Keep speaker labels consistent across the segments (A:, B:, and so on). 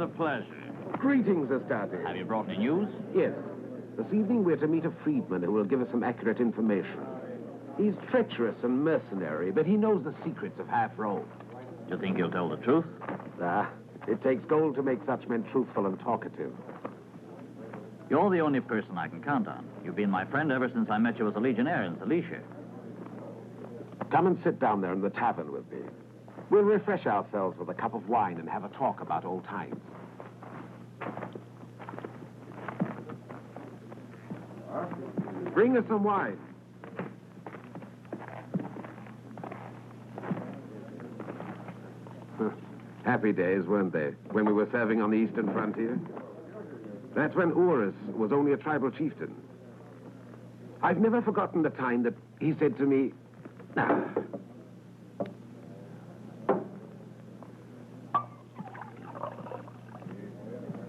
A: a pleasure.
B: Greetings, Astarte.
A: Have you brought any news?
B: Yes. This evening we're to meet a freedman who will give us some accurate information. He's treacherous and mercenary, but he knows the secrets of half Rome.
A: Do you think he'll tell the truth?
B: It takes gold to make such men truthful and talkative.
A: You're the only person I can count on. You've been my friend ever since I met you as a legionnaire in Cilicia.
B: Come and sit down there in the tavern with me. We'll refresh ourselves with a cup of wine and have a talk about old times. Bring us some wine. Happy days, weren't they, when we were serving on the eastern frontier? That's when Urus was only a tribal chieftain. I've never forgotten the time that he said to me,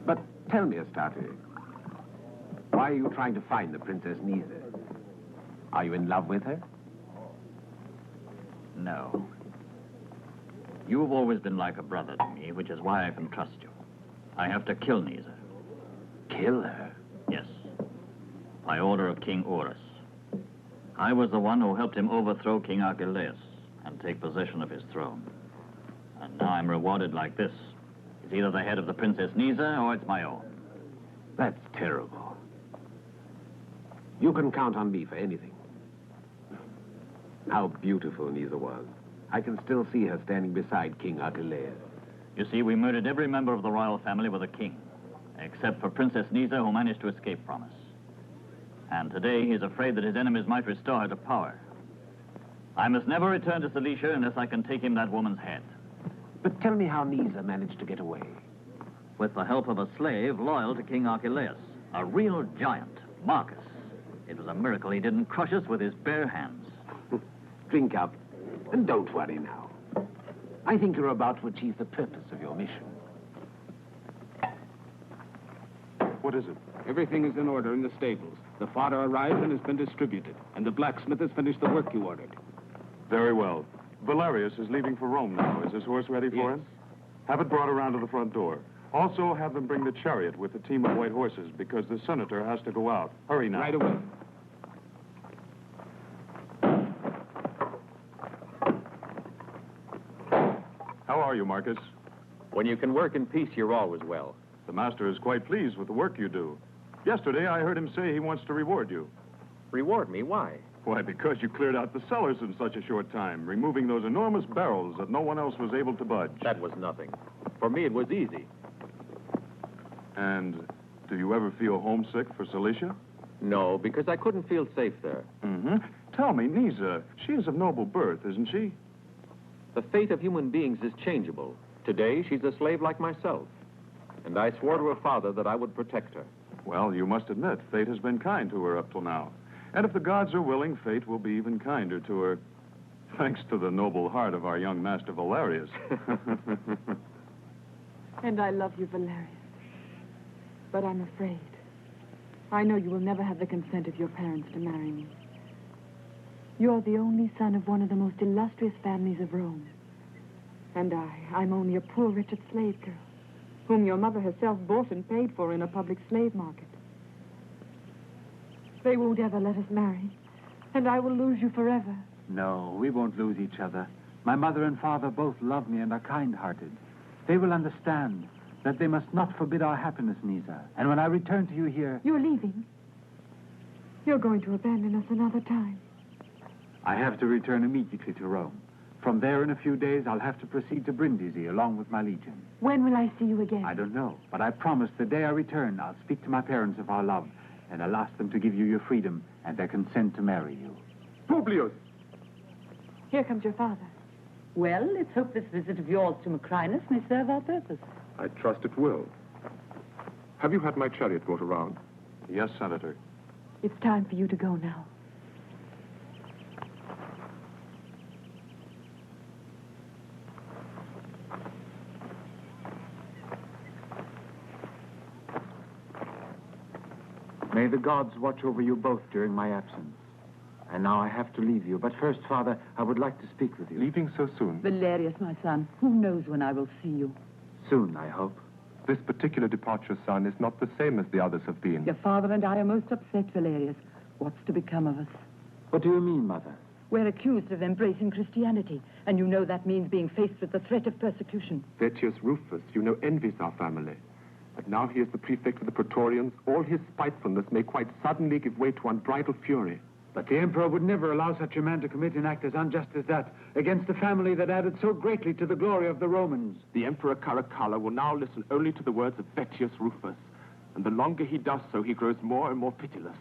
B: But tell me, Astarte, why are you trying to find the Princess Nisa? Are you in love with her?
A: No. You've always been like a brother to me, which is why I can trust you. I have to kill Nisa.
B: Kill her?
A: Yes. By order of King Urus. I was the one who helped him overthrow King Archelaus and take possession of his throne. And now I'm rewarded like this. It's either the head of the Princess Nisa or it's my own.
B: That's terrible. You can count on me for anything. How beautiful Nisa was. I can still see her standing beside King Archelaus.
A: You see, we murdered every member of the royal family with a king, except for Princess Nisa, who managed to escape from us. And today, he's afraid that his enemies might restore her to power. I must never return to Cilicia unless I can take him that woman's head.
B: But tell me how Nisa managed to get away.
A: With the help of a slave loyal to King Archelaus, a real giant, Marcus. It was a miracle he didn't crush us with his bare hands.
B: Drink up, and don't worry now. I think you're about to achieve the purpose of your mission.
C: What is it? Everything is in order in the stables. The fodder arrived and has been distributed, and the blacksmith has finished the work you ordered.
D: Very well. Valerius is leaving for Rome now. Is his horse ready for him? Have it brought around to the front door. Also, have them bring the chariot with the team of white horses, because the senator has to go out. Hurry now.
C: Right away.
D: How are you, Marcus?
E: When you can work in peace, you're always well.
D: The master is quite pleased with the work you do. Yesterday, I heard him say he wants to reward you.
E: Reward me? Why?
D: Why, because you cleared out the cellars in such a short time, removing those enormous barrels that no one else was able to budge.
E: That was nothing. For me, it was easy.
D: And do you ever feel homesick for Cilicia?
E: No, because I couldn't feel safe there.
D: Mm-hmm. Tell me, Nisa, she is of noble birth, isn't she?
E: The fate of human beings is changeable. Today, she's a slave like myself. And I swore to her father that I would protect her.
D: Well, you must admit, fate has been kind to her up till now. And if the gods are willing, fate will be even kinder to her, thanks to the noble heart of our young master Valerius.
F: And I love you, Valerius. But I'm afraid. I know you will never have the consent of your parents to marry me. You're the only son of one of the most illustrious families of Rome. And I'm only a poor, wretched slave girl, whom your mother herself bought and paid for in a public slave market. They won't ever let us marry, and I will lose you forever.
G: No, we won't lose each other. My mother and father both love me and are kind-hearted. They will understand that they must not forbid our happiness, Nisa. And when I return to you here...
F: You're leaving. You're going to abandon us another time.
G: I have to return immediately to Rome. From there, in a few days, I'll have to proceed to Brindisi along with my legion.
F: When will I see you again?
G: I don't know, but I promise the day I return, I'll speak to my parents of our love, and I'll ask them to give you your freedom and their consent to marry you.
C: Publius!
F: Here comes your father.
H: Well, let's hope this visit of yours to Macrinus may serve our purpose.
C: I trust it will. Have you had my chariot brought around?
D: Yes, Senator.
F: It's time for you to go now.
G: May the gods watch over you both during my absence. And now I have to leave you. But first, Father, I would like to speak with you.
C: Leaving so soon?
H: Valerius, my son, who knows when I will see you?
G: Soon, I hope.
I: This particular departure, son, is not the same as the others have been.
H: Your father and I are most upset, Valerius. What's to become of us?
G: What do you mean, Mother?
H: We're accused of embracing Christianity, and you know that means being faced with the threat of persecution.
I: Vettius Rufus, you know, envies our family. But now he is the prefect of the Praetorians. All his spitefulness may quite suddenly give way to unbridled fury.
G: But the Emperor would never allow such a man to commit an act as unjust as that against a family that added so greatly to the glory of the Romans.
C: The Emperor Caracalla will now listen only to the words of Vettius Rufus, and the longer he does so, he grows more and more pitiless.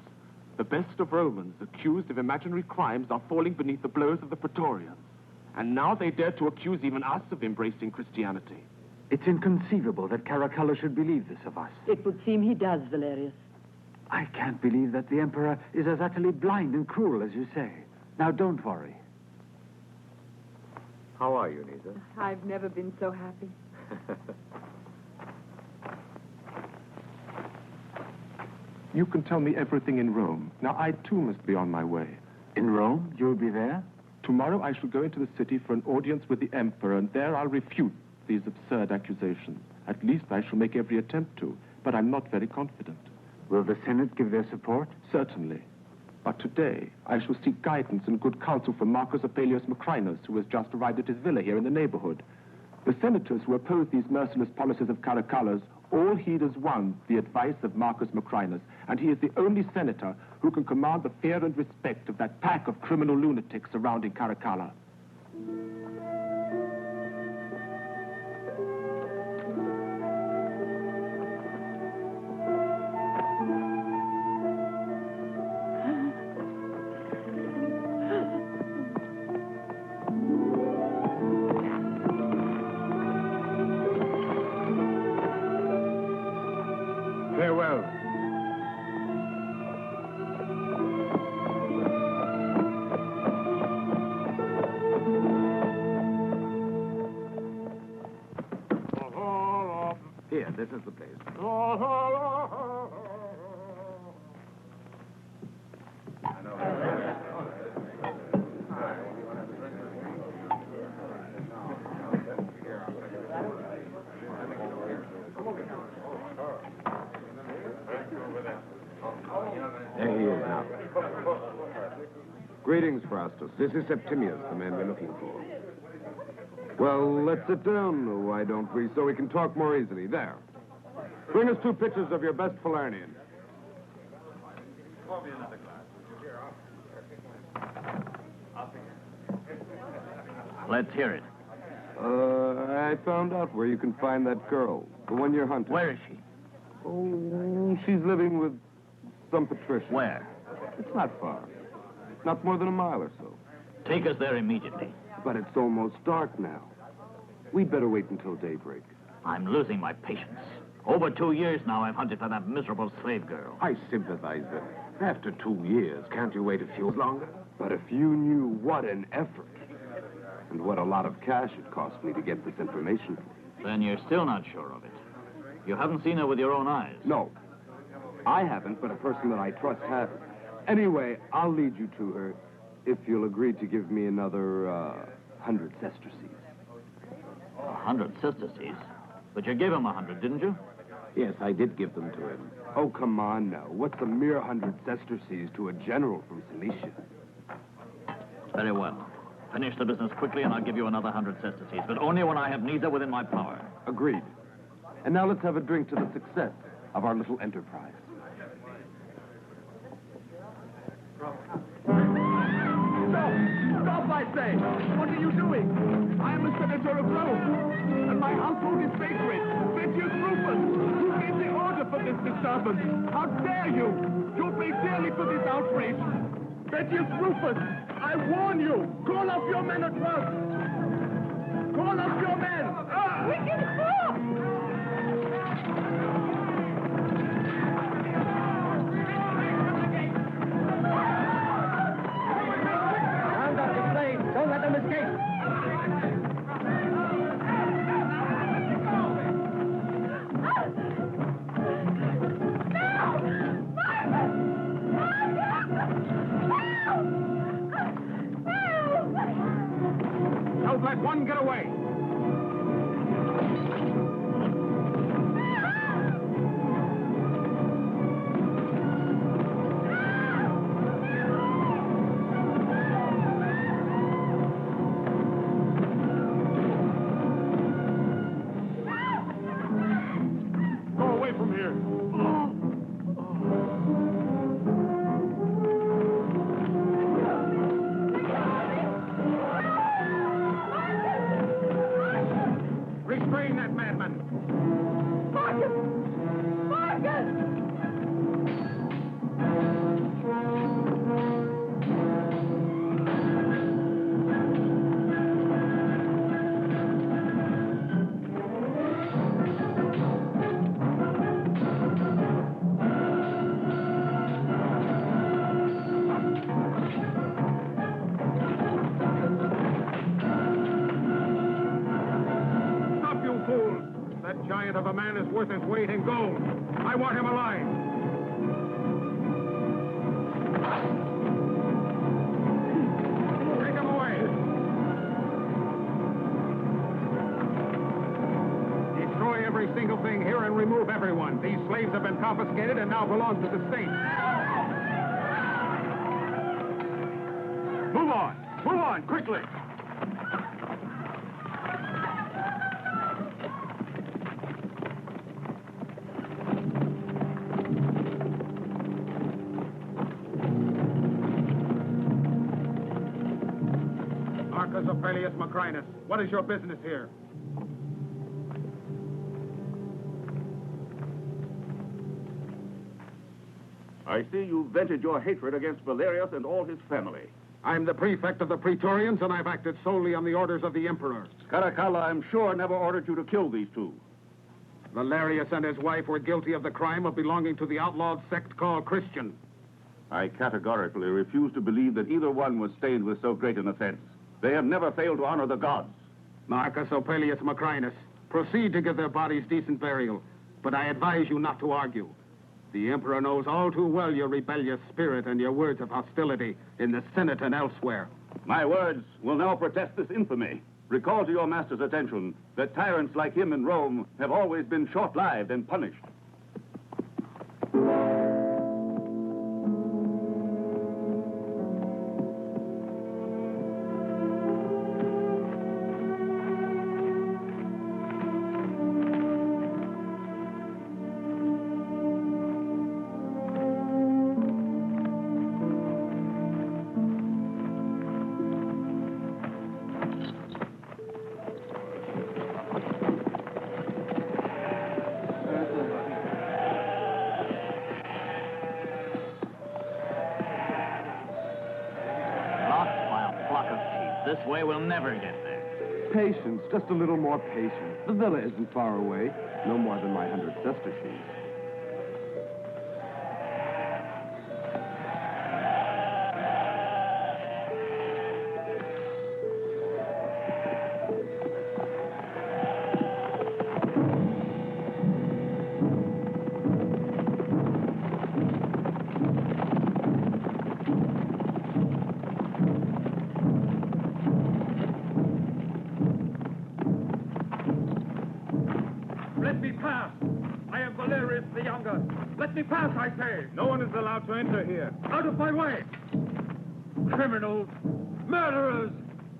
C: The best of Romans, accused of imaginary crimes, are falling beneath the blows of the Praetorians. And now they dare to accuse even us of embracing Christianity.
G: It's inconceivable that Caracalla should believe this of us.
H: It would seem he does, Valerius.
G: I can't believe that the Emperor is as utterly blind and cruel as you say. Now, don't worry.
E: How are you, Nisa?
F: I've never been so happy.
I: You can tell me everything in Rome. Now, I too must be on my way.
G: In Rome? You'll be there?
I: Tomorrow I shall go into the city for an audience with the Emperor, and there I'll refute these absurd accusations. At least I shall make every attempt to, but I'm not very confident.
G: Will the Senate give their support?
I: Certainly. But today, I shall seek guidance and good counsel from Marcus Aurelius Macrinus, who has just arrived at his villa here in the neighborhood. The senators who oppose these merciless policies of Caracalla's all heed as one the advice of Marcus Macrinus, and he is the only senator who can command the fear and respect of that pack of criminal lunatics surrounding Caracalla.
B: Farewell. Here, this is the place. There he is now. Greetings, Faustus. This is Septimius, the man we're looking for. Well, let's sit down, why don't we, so we can talk more easily. There. Bring us 2 pitchers of your best Falernian.
A: Let's hear it.
B: I found out where you can find that girl, the one you're hunting.
A: Where is she?
B: Oh, she's living with some patrician.
A: Where?
B: It's not far. Not more than a mile or so.
A: Take us there immediately.
B: But it's almost dark now. We'd better wait until daybreak.
A: I'm losing my patience. Over 2 years now I've hunted for that miserable slave girl.
B: I sympathize with her. After 2 years, can't you wait a few longer? But if you knew what an effort and what a lot of cash it cost me to get this information.
A: Then you're still not sure of it. You haven't seen her with your own eyes.
B: No. I haven't, but a person that I trust has. Anyway, I'll lead you to her if you'll agree to give me another 100 sesterces.
A: 100 sesterces? But you gave him 100, didn't you?
B: Yes, I did give them to him. Oh, come on now. What's a mere 100 sesterces to a general from Cilicia?
A: Very well. Finish the business quickly and I'll give you another 100 sesterces, but only when I have Nisa within my power.
B: Agreed. And now let's have a drink to the success of our little enterprise.
C: Stop, I say! What are you doing? I am a senator of Rome, and my household is sacred. Vettius Rufus, who gave the order for this disturbance? How dare you? You'll pay dearly for this outrage. Vettius Rufus, I warn you, call off your men at once. Call off your men!
F: We can stop!
C: Round up the slaves. Don't let them escape. Don't let one get away. if a man is worth his weight in gold. I want him alive. Take him away. Destroy every single thing here and remove everyone. These slaves have been confiscated and now belong to the state. Move on. Move on, quickly. Marcus Aurelius Macrinus, what is your business here?
J: I see you vented your hatred against Valerius and all his family.
C: I'm the prefect of the Praetorians, and I've acted solely on the orders of the Emperor.
J: Caracalla, I'm sure, never ordered you to kill these two.
C: Valerius and his wife were guilty of the crime of belonging to the outlawed sect called Christian.
J: I categorically refuse to believe that either one was stained with so great an offense. They have never failed to honor the gods.
C: Marcus Aurelius Macrinus, proceed to give their bodies decent burial, but I advise you not to argue. The Emperor knows all too well your rebellious spirit and your words of hostility in the Senate and elsewhere.
J: My words will now protest this infamy. Recall to your master's attention that tyrants like him in Rome have always been short-lived and punished.
A: This way we'll never get there.
B: Patience, just a little more patience. The villa isn't far away, no more than my 100 sesterces.
C: Let me pass! I am Valerius the Younger. Let me pass, I say! No one is allowed to enter here. Out of my way! Criminals! Murderers!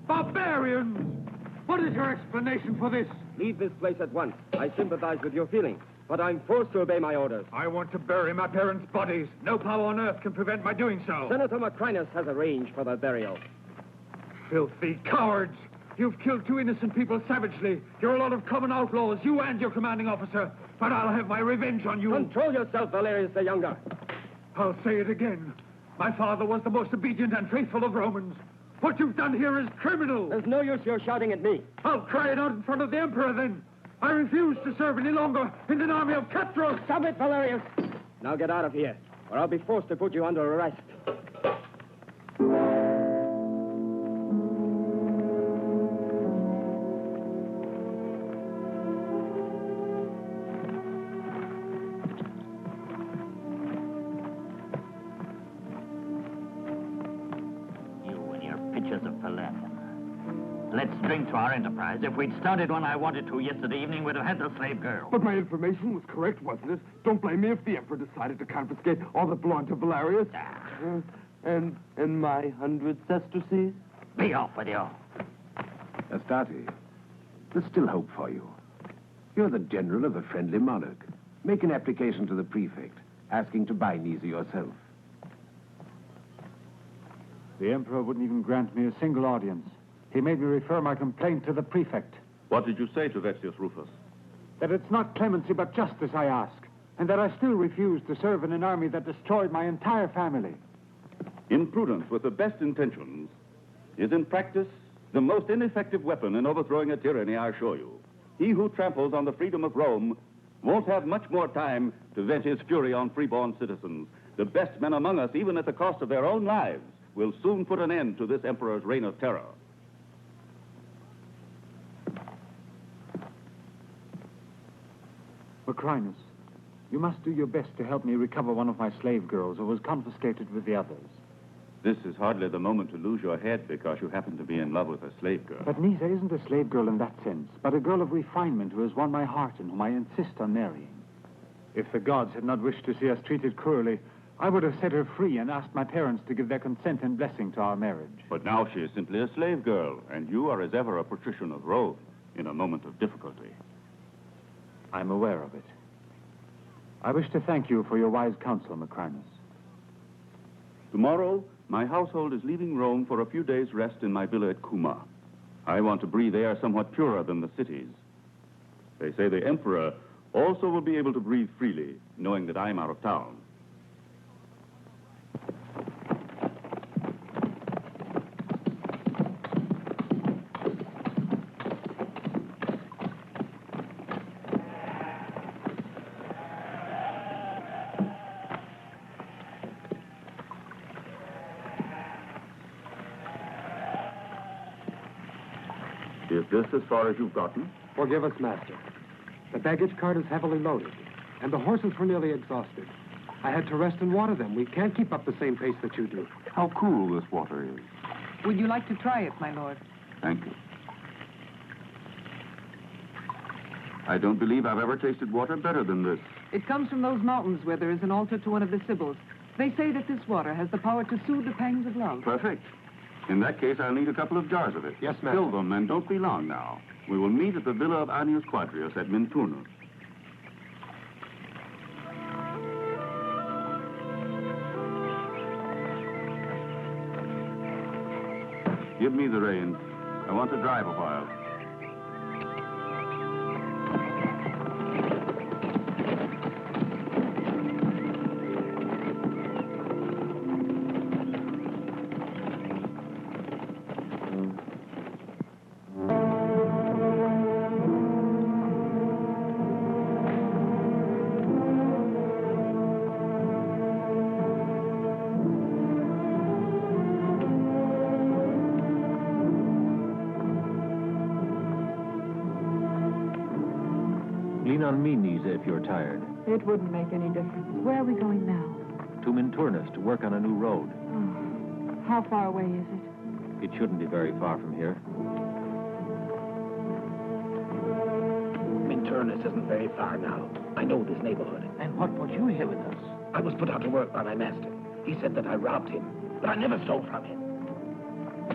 C: Barbarians! What is your explanation for this?
K: Leave this place at once. I sympathize with your feelings, but I'm forced to obey my orders.
C: I want to bury my parents' bodies. No power on earth can prevent my doing so.
K: Senator Macrinus has arranged for their burial.
C: Filthy cowards! You've killed two innocent people savagely. You're a lot of common outlaws, you and your commanding officer. But I'll have my revenge on you.
K: Control yourself, Valerius the Younger.
C: I'll say it again. My father was the most obedient and faithful of Romans. What you've done here is criminal.
K: There's no use you're shouting at me.
C: I'll cry it out in front of the Emperor, then. I refuse to serve any longer in an army of cutthroats.
K: Stop it, Valerius. Now get out of here, or I'll be forced to put you under arrest.
A: Let's drink to our enterprise. If we'd started when I wanted to yesterday evening, we'd have had the slave girl.
B: But my information was correct, wasn't it? Don't blame me if the Emperor decided to confiscate all that belonged to Valerius. And my 100 sesterces?
A: Be off with you.
B: Astarte, there's still hope for you. You're the general of a friendly monarch. Make an application to the prefect, asking to buy Nisa yourself.
G: The Emperor wouldn't even grant me a single audience. He made me refer my complaint to the prefect.
J: What did you say to Vettius Rufus?
G: That it's not clemency but justice I ask, and that I still refuse to serve in an army that destroyed my entire family.
J: Imprudence with the best intentions is in practice the most ineffective weapon in overthrowing a tyranny, I assure you. He who tramples on the freedom of Rome won't have much more time to vent his fury on freeborn citizens. The best men among us, even at the cost of their own lives, will soon put an end to this emperor's reign of terror.
G: Macrinus, you must do your best to help me recover one of my slave girls who was confiscated with the others.
J: This is hardly the moment to lose your head because you happen to be in love with a slave girl.
G: But Nisa isn't a slave girl in that sense, but a girl of refinement who has won my heart and whom I insist on marrying. If the gods had not wished to see us treated cruelly, I would have set her free and asked my parents to give their consent and blessing to our marriage.
J: But now she is simply a slave girl, and you are as ever a patrician of Rome in a moment of difficulty.
G: I'm aware of it. I wish to thank you for your wise counsel, Macrinus.
J: Tomorrow, my household is leaving Rome for a few days' rest in my villa at Cuma. I want to breathe air somewhat purer than the cities. They say the emperor also will be able to breathe freely, knowing that I'm out of town. Is this as far as you've gotten?
B: Forgive us, master. The baggage cart is heavily loaded, and the horses were nearly exhausted. I had to rest and water them. We can't keep up the same pace that you do.
J: How cool this water is.
L: Would you like to try it, my lord?
J: Thank you. I don't believe I've ever tasted water better than this.
L: It comes from those mountains where there is an altar to one of the Sibyls. They say that this water has the power to soothe the pangs of love.
J: Perfect. In that case, I'll need a couple of jars of it.
B: Yes, master.
J: Fill them, and don't be long now. We will meet at the villa of Annius Quadrius at Minturnus. Give me the reins. I want to drive a while.
M: Lean on me, Nisa, if you're tired.
F: It wouldn't make any difference. Where are we going now?
M: To Minturnus to work on a new road.
F: Oh, how far away is it?
M: It shouldn't be very far from here.
K: Minturnus isn't very far now. I know this neighborhood.
M: And what brought you here with us?
K: I was put out to work by my master. He said that I robbed him, but I never stole from him.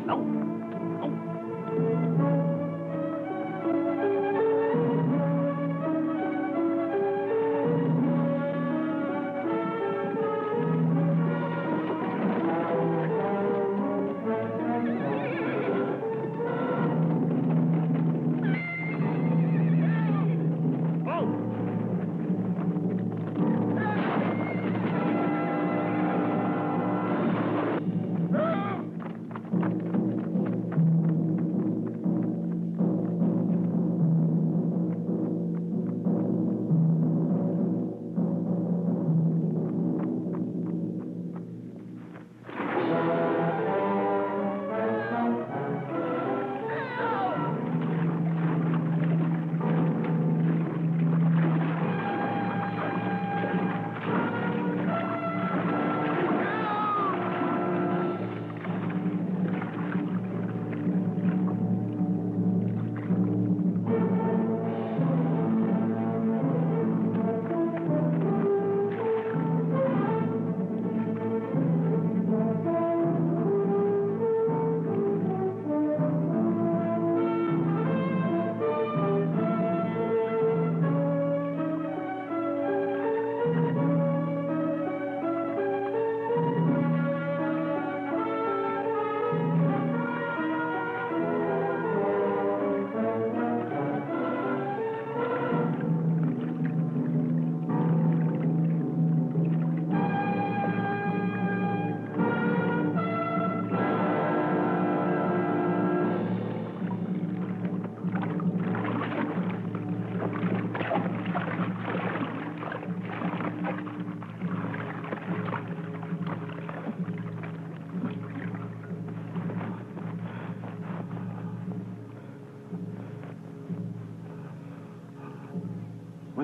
K: No.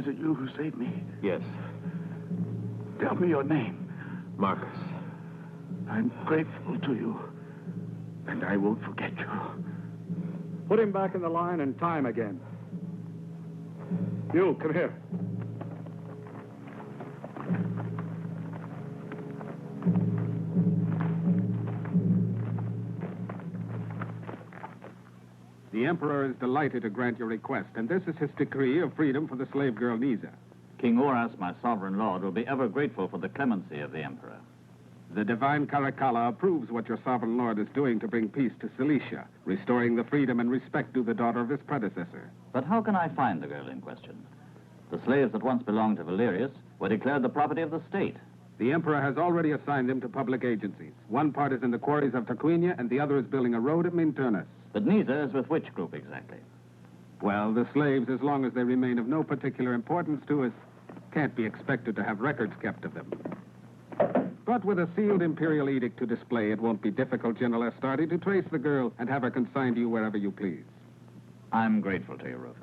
C: Was it you who saved me?
M: Yes,
C: Tell me your name.
M: Marcus.
C: I'm grateful to you, and I won't forget you.
D: Put him back in the line and tie him again. You, come here.
B: The Emperor is delighted to grant your request, and this is his decree of freedom for the slave girl Nisa.
A: King Uras, my sovereign lord, will be ever grateful for the clemency of the Emperor.
B: The divine Caracalla approves what your sovereign lord is doing to bring peace to Cilicia, restoring the freedom and respect due the daughter of his predecessor.
A: But how can I find the girl in question? The slaves that once belonged to Valerius were declared the property of the state.
B: The Emperor has already assigned them to public agencies. One part is in the quarries of Tarquinia, and the other is building a road at Minturnus.
A: But Nisa is with which group exactly?
B: Well, the slaves, as long as they remain of no particular importance to us, can't be expected to have records kept of them. But with a sealed imperial edict to display, it won't be difficult, General Astarte, to trace the girl and have her consigned to you wherever you please.
A: I'm grateful to you, Rufus.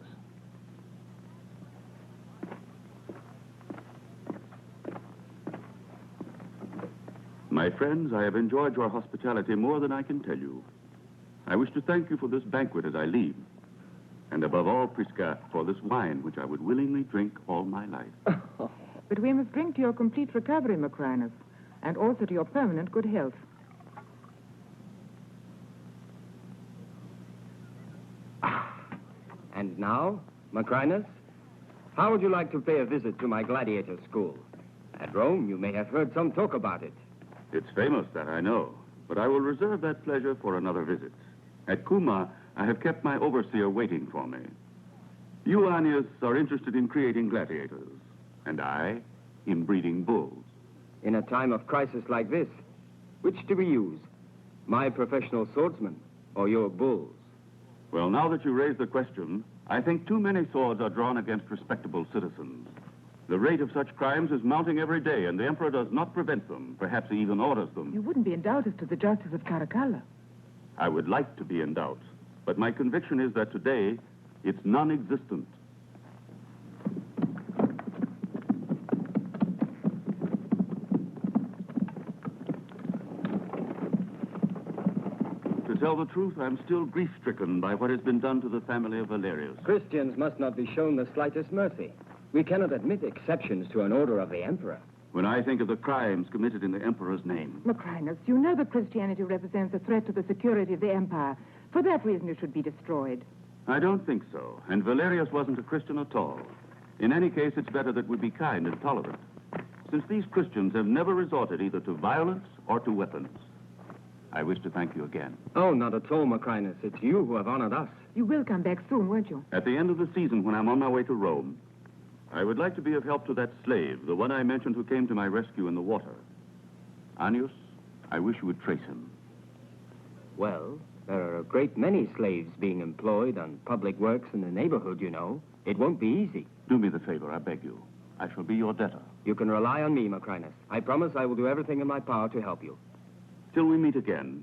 J: My friends, I have enjoyed your hospitality more than I can tell you. I wish to thank you for this banquet as I leave. And above all, Prisca, for this wine, which I would willingly drink all my life.
L: But we must drink to your complete recovery, Macrinus, and also to your permanent good health.
N: And now, Macrinus, how would you like to pay a visit to my gladiator school? At Rome, you may have heard some talk about it.
J: It's famous, that I know, but I will reserve that pleasure for another visit. At Cuma, I have kept my overseer waiting for me. You, Annius, are interested in creating gladiators, and I in breeding bulls.
N: In a time of crisis like this, which do we use? My professional swordsman or your bulls?
J: Well, now that you raise the question, I think too many swords are drawn against respectable citizens. The rate of such crimes is mounting every day, and the Emperor does not prevent them. Perhaps he even orders them.
L: You wouldn't be in doubt as to the justice of Caracalla.
J: I would like to be in doubt, but my conviction is that today it's non-existent. To tell the truth, I'm still grief-stricken by what has been done to the family of Valerius.
N: Christians must not be shown the slightest mercy. We cannot admit exceptions to an order of the Emperor.
J: When I think of the crimes committed in the Emperor's name.
L: Macrinus, you know that Christianity represents a threat to the security of the Empire. For that reason, it should be destroyed.
J: I don't think so. And Valerius wasn't a Christian at all. In any case, it's better that we be kind and tolerant, since these Christians have never resorted either to violence or to weapons. I wish to thank you again.
N: Oh, not at all, Macrinus. It's you who have honored us.
L: You will come back soon, won't you?
J: At the end of the season, when I'm on my way to Rome, I would like to be of help to that slave, the one I mentioned who came to my rescue in the water. Annius, I wish you would trace him.
N: Well, there are a great many slaves being employed on public works in the neighborhood, you know. It won't be easy.
J: Do me the favor, I beg you. I shall be your debtor.
N: You can rely on me, Macrinus. I promise I will do everything in my power to help you.
J: Till we meet again.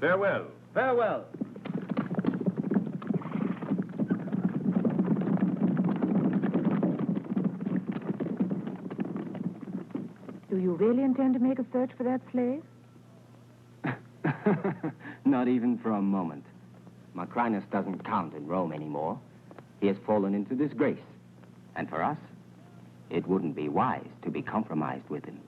N: Farewell. Farewell.
L: Do you really intend to make a search for that slave?
N: Not even for a moment. Macrinus doesn't count in Rome anymore. He has fallen into disgrace. And for us, it wouldn't be wise to be compromised with him.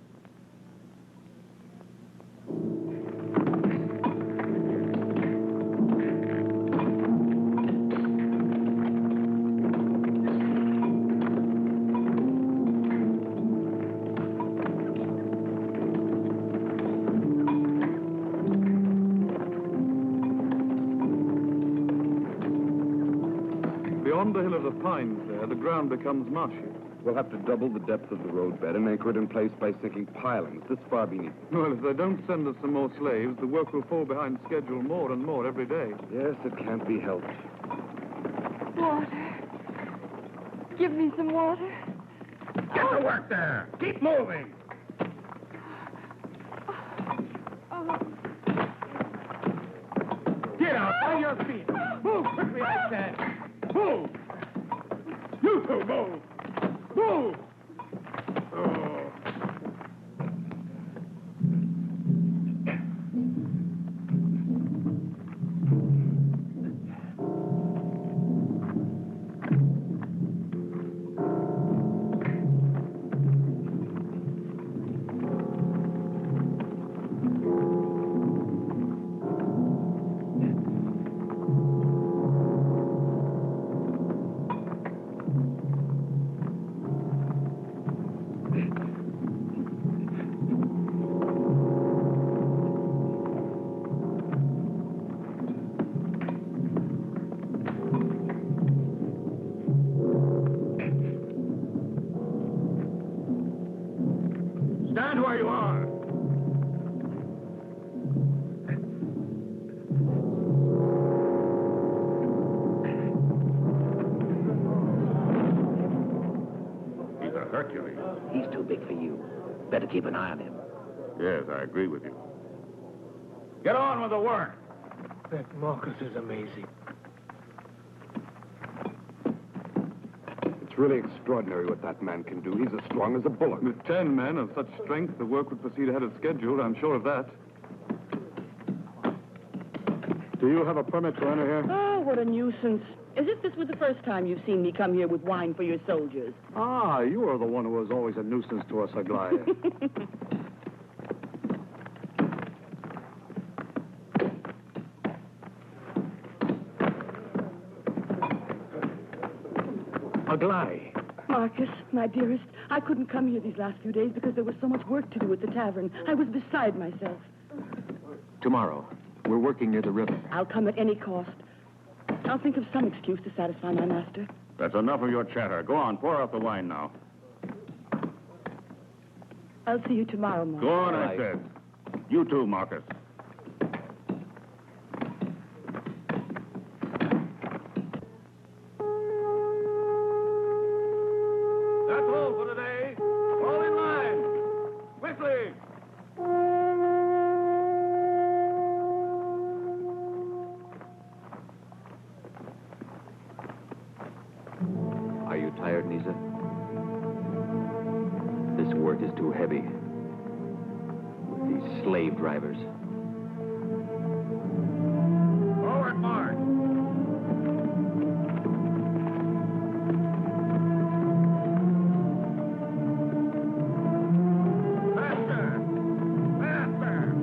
D: Beyond the hill of the pines there, the ground becomes marshy.
B: We'll have to double the depth of the roadbed and anchor it in place by sinking pilings this far beneath.
D: Well, if they don't send us some more slaves, the work will fall behind schedule more and more every day.
B: Yes, it can't be helped.
F: Water. Give me some water.
C: Get to work there. Keep moving. Get out.
K: On your feet. Move quickly, I said. Move. You two, move. Move. Oh. Stand where you are.
J: He's a Hercules.
K: He's too big for you. Better keep an eye on him.
J: Yes, I agree with you.
K: Get on with the work. That Marcus is amazing.
I: It's really extraordinary what that man can do. He's as strong as a bullock.
D: With 10 men of such strength, the work would proceed ahead of schedule. I'm sure of that. Do you have a permit to enter here?
O: Oh, what a nuisance. As if this was the first time you've seen me come here with wine for your soldiers.
P: Ah, you are the one who was always a nuisance to us, Aglaya.
K: Aglai.
O: Marcus, my dearest, I couldn't come here these last few days because there was so much work to do at the tavern. I was beside myself.
M: Tomorrow. We're working near the river.
O: I'll come at any cost. I'll think of some excuse to satisfy my master.
J: That's enough of your chatter. Go on, pour out the wine now.
O: I'll see you tomorrow, Marcus.
J: Go on, I said. You too, Marcus.
K: That's all for today. All in line. Quickly.
M: Are you tired, Nisa? This work is too heavy. With these slave drivers.
K: Forward march. Faster. Faster.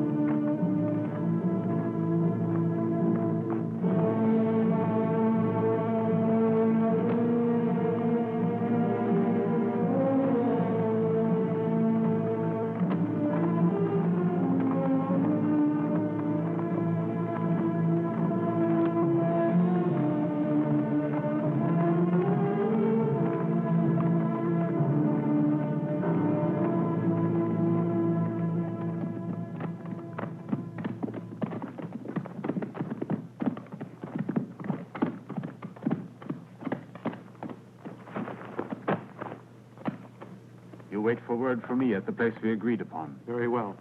B: You wait for word from me at the place we agreed upon.
D: Very well.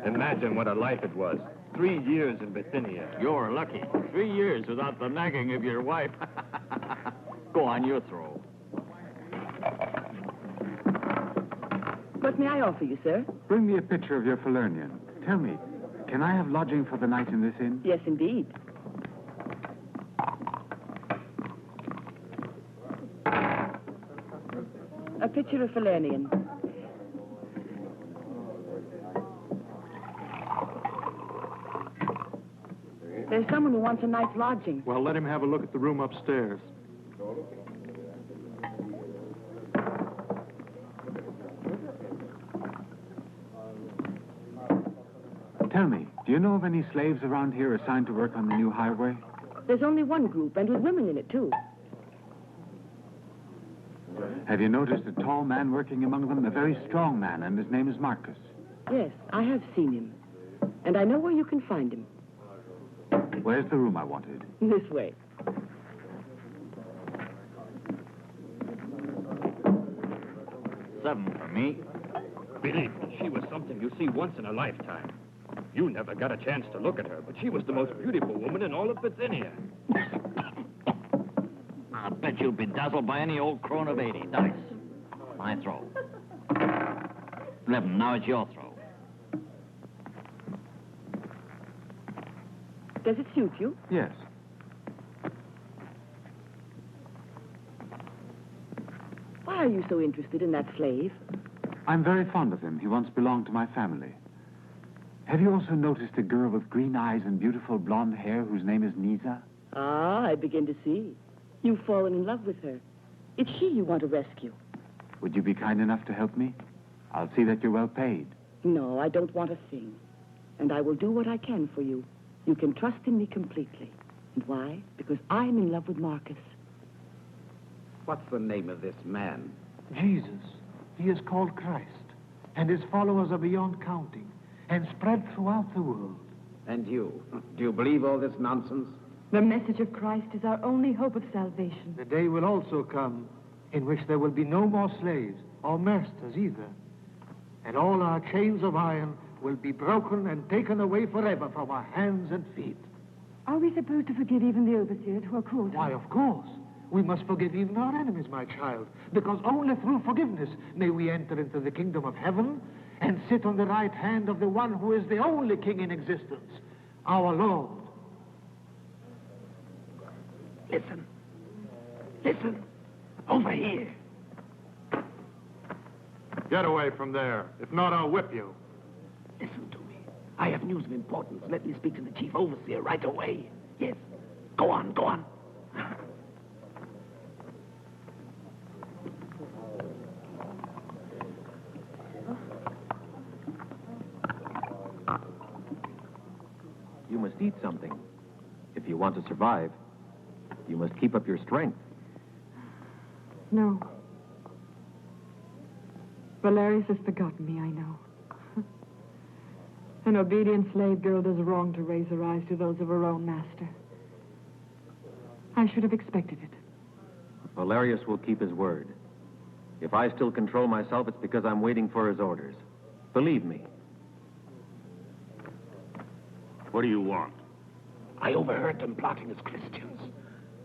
E: Imagine what a life it was. 3 years in Bithynia.
A: You're lucky. 3 years without the nagging of your wife. Go on, your throw.
O: What may I offer you, sir?
B: Bring me a picture of your Falernian. Tell me, can I have lodging for the night in this inn?
O: Yes, indeed. A picture of Falernian. There's someone who wants a night's lodging.
D: Well, let him have a look at the room upstairs.
B: Tell me, do you know of any slaves around here assigned to work on the new highway?
O: There's only one group, and with women in it, too.
B: Have you noticed a tall man working among them? A very strong man, and his name is Marcus.
O: Yes, I have seen him. And I know where you can find him.
G: Where's the room I wanted?
O: This way.
A: Seven for me.
K: Believe me, she was something you see once in a lifetime. You never got a chance to look at her, but she was the most beautiful woman in all of Bithynia.
A: I bet you'd be dazzled by any old crone of 80. Dice. My throw. 11. Now it's your throw.
O: Does it suit you?
G: Yes.
O: Why are you so interested in that slave?
G: I'm very fond of him. He once belonged to my family. Have you also noticed a girl with green eyes and beautiful blonde hair whose name is Nisa?
O: Ah, I begin to see. You've fallen in love with her. It's she you want to rescue.
G: Would you be kind enough to help me? I'll see that you're well paid.
O: No, I don't want a thing. And I will do what I can for you. You can trust in me completely. And why? Because I'm in love with Marcus.
M: What's the name of this man?
Q: Jesus. He is called Christ. And his followers are beyond counting and spread throughout the world.
M: And you? Do you believe all this nonsense?
F: The message of Christ is our only hope of salvation.
Q: The day will also come in which there will be no more slaves or masters either. And all our chains of iron will be broken and taken away forever from our hands and feet.
F: Are we supposed to forgive even the overseers who are cruel to us?
Q: Why, of course. We must forgive even our enemies, my child, because only through forgiveness may we enter into the kingdom of heaven and sit on the right hand of the one who is the only king in existence, our Lord.
C: Listen. Listen. Over here.
P: Get away from there. If not, I'll whip you.
C: Listen to me. I have news of importance. Let me speak to the chief overseer right away. Yes. Go on, go on.
E: You must eat something. If you want to survive, you must keep up your strength.
F: No. Valerius has forgotten me, I know. An obedient slave girl does wrong to raise her eyes to those of her own master. I should have expected it.
E: Valerius will keep his word. If I still control myself, it's because I'm waiting for his orders. Believe me.
J: What do you want?
C: I overheard them plotting as Christians.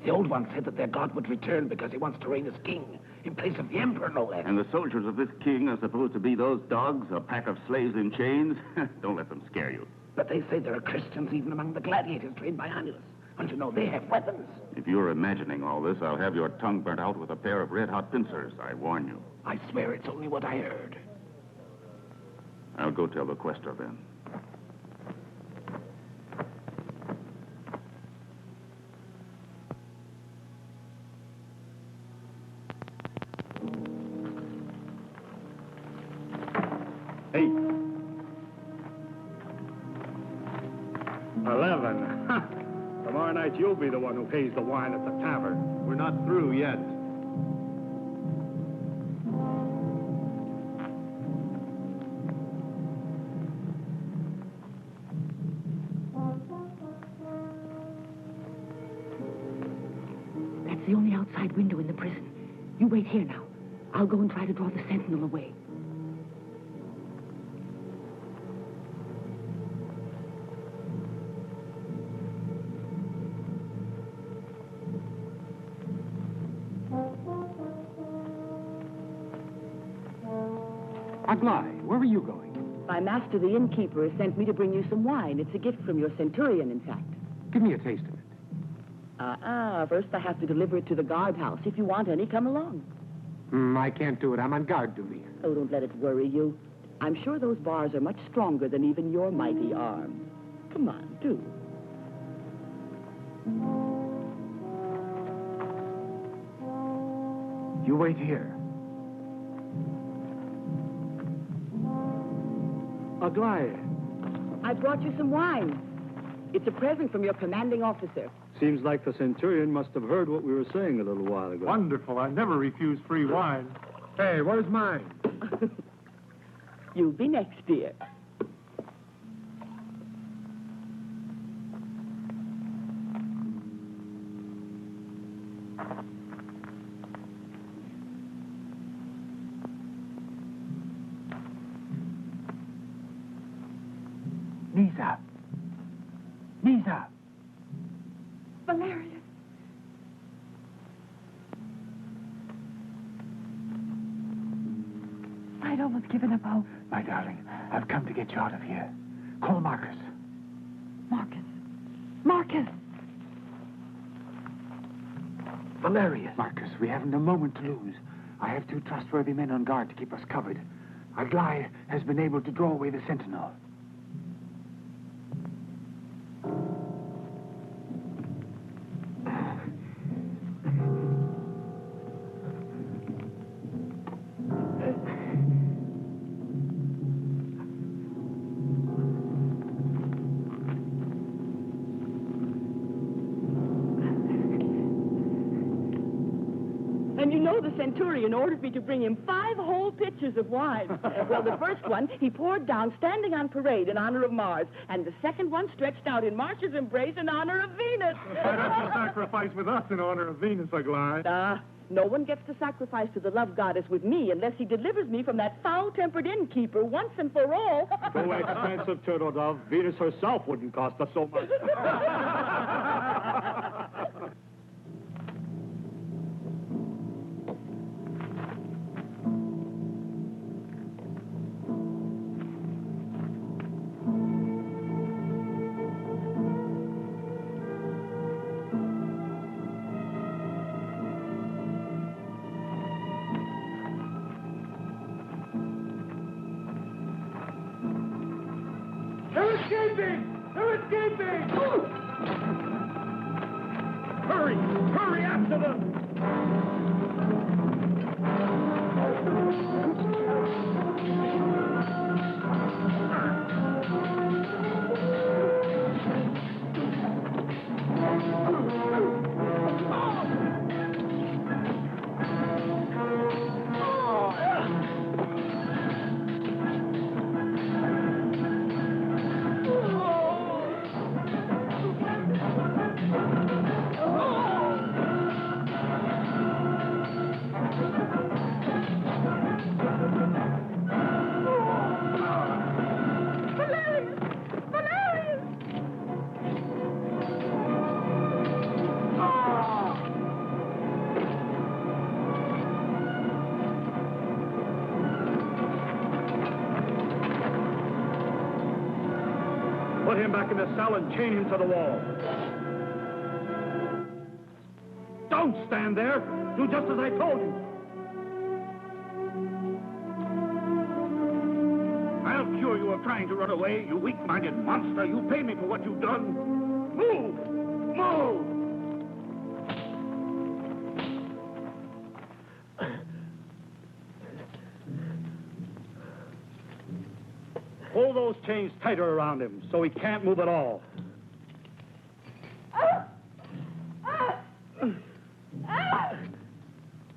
C: The old one said that their God would return because he wants to reign as king, in place of the emperor, no less.
J: And the soldiers of this king are supposed to be those dogs, a pack of slaves in chains? Don't let them scare you.
C: But they say there are Christians even among the gladiators trained by Annulus. Don't you know they have weapons?
J: If you're imagining all this, I'll have your tongue burnt out with a pair of red-hot pincers, I warn you.
C: I swear it's only what I heard.
J: I'll go tell the quaestor then.
P: Hey. 11. Tomorrow night you'll be the one who pays the wine at the tavern. We're not through yet.
O: That's the only outside window in the prison. You wait here now. I'll go and try to draw the sentinel away.
B: Aglai, where are you going?
O: My master, the innkeeper, has sent me to bring you some wine. It's a gift from your centurion, in fact.
B: Give me a taste of it.
O: First I have to deliver it to the guardhouse. If you want any, come along.
B: I can't do it. I'm on guard duty.
O: Oh, don't let it worry you. I'm sure those bars are much stronger than even your mighty arms. Come on, do.
B: You wait here.
Q: Aglai.
O: I brought you some wine. It's a present from your commanding officer.
P: Seems like the centurion must have heard what we were saying a little while ago. Wonderful. I never refuse free wine.
B: Hey, where's mine?
O: You'll be next, dear.
G: Nisa! Nisa!
H: Valerius. I'd almost given up hope.
G: My darling, I've come to get you out of here. Call Marcus.
H: Marcus. Marcus!
G: Valerius. Marcus, we haven't a moment to lose. I have 2 trustworthy men on guard to keep us covered. Aglai has been able to draw away the sentinel.
O: And you know the centurion ordered me to bring him 5 whole pitchers of wine. Well, the first one he poured down standing on parade in honor of Mars, and the second one stretched out in Marcia's embrace in honor of Venus.
P: Why don't you sacrifice with us in honor of Venus, Aglai?
O: No one gets to sacrifice to the love goddess with me unless he delivers me from that foul-tempered innkeeper once and for all.
P: So expensive, Turtle Dove. Venus herself wouldn't cost us so much.
C: They're escaping! They're escaping! Hurry! Hurry after them!
P: Put him back in the cell and chain him to the wall. Don't stand there. Do just as I told you.
C: I'll cure you of trying to run away, you weak-minded monster. You pay me for what you've done. Move! Move!
P: Pull those chains tighter around him so he can't move at all.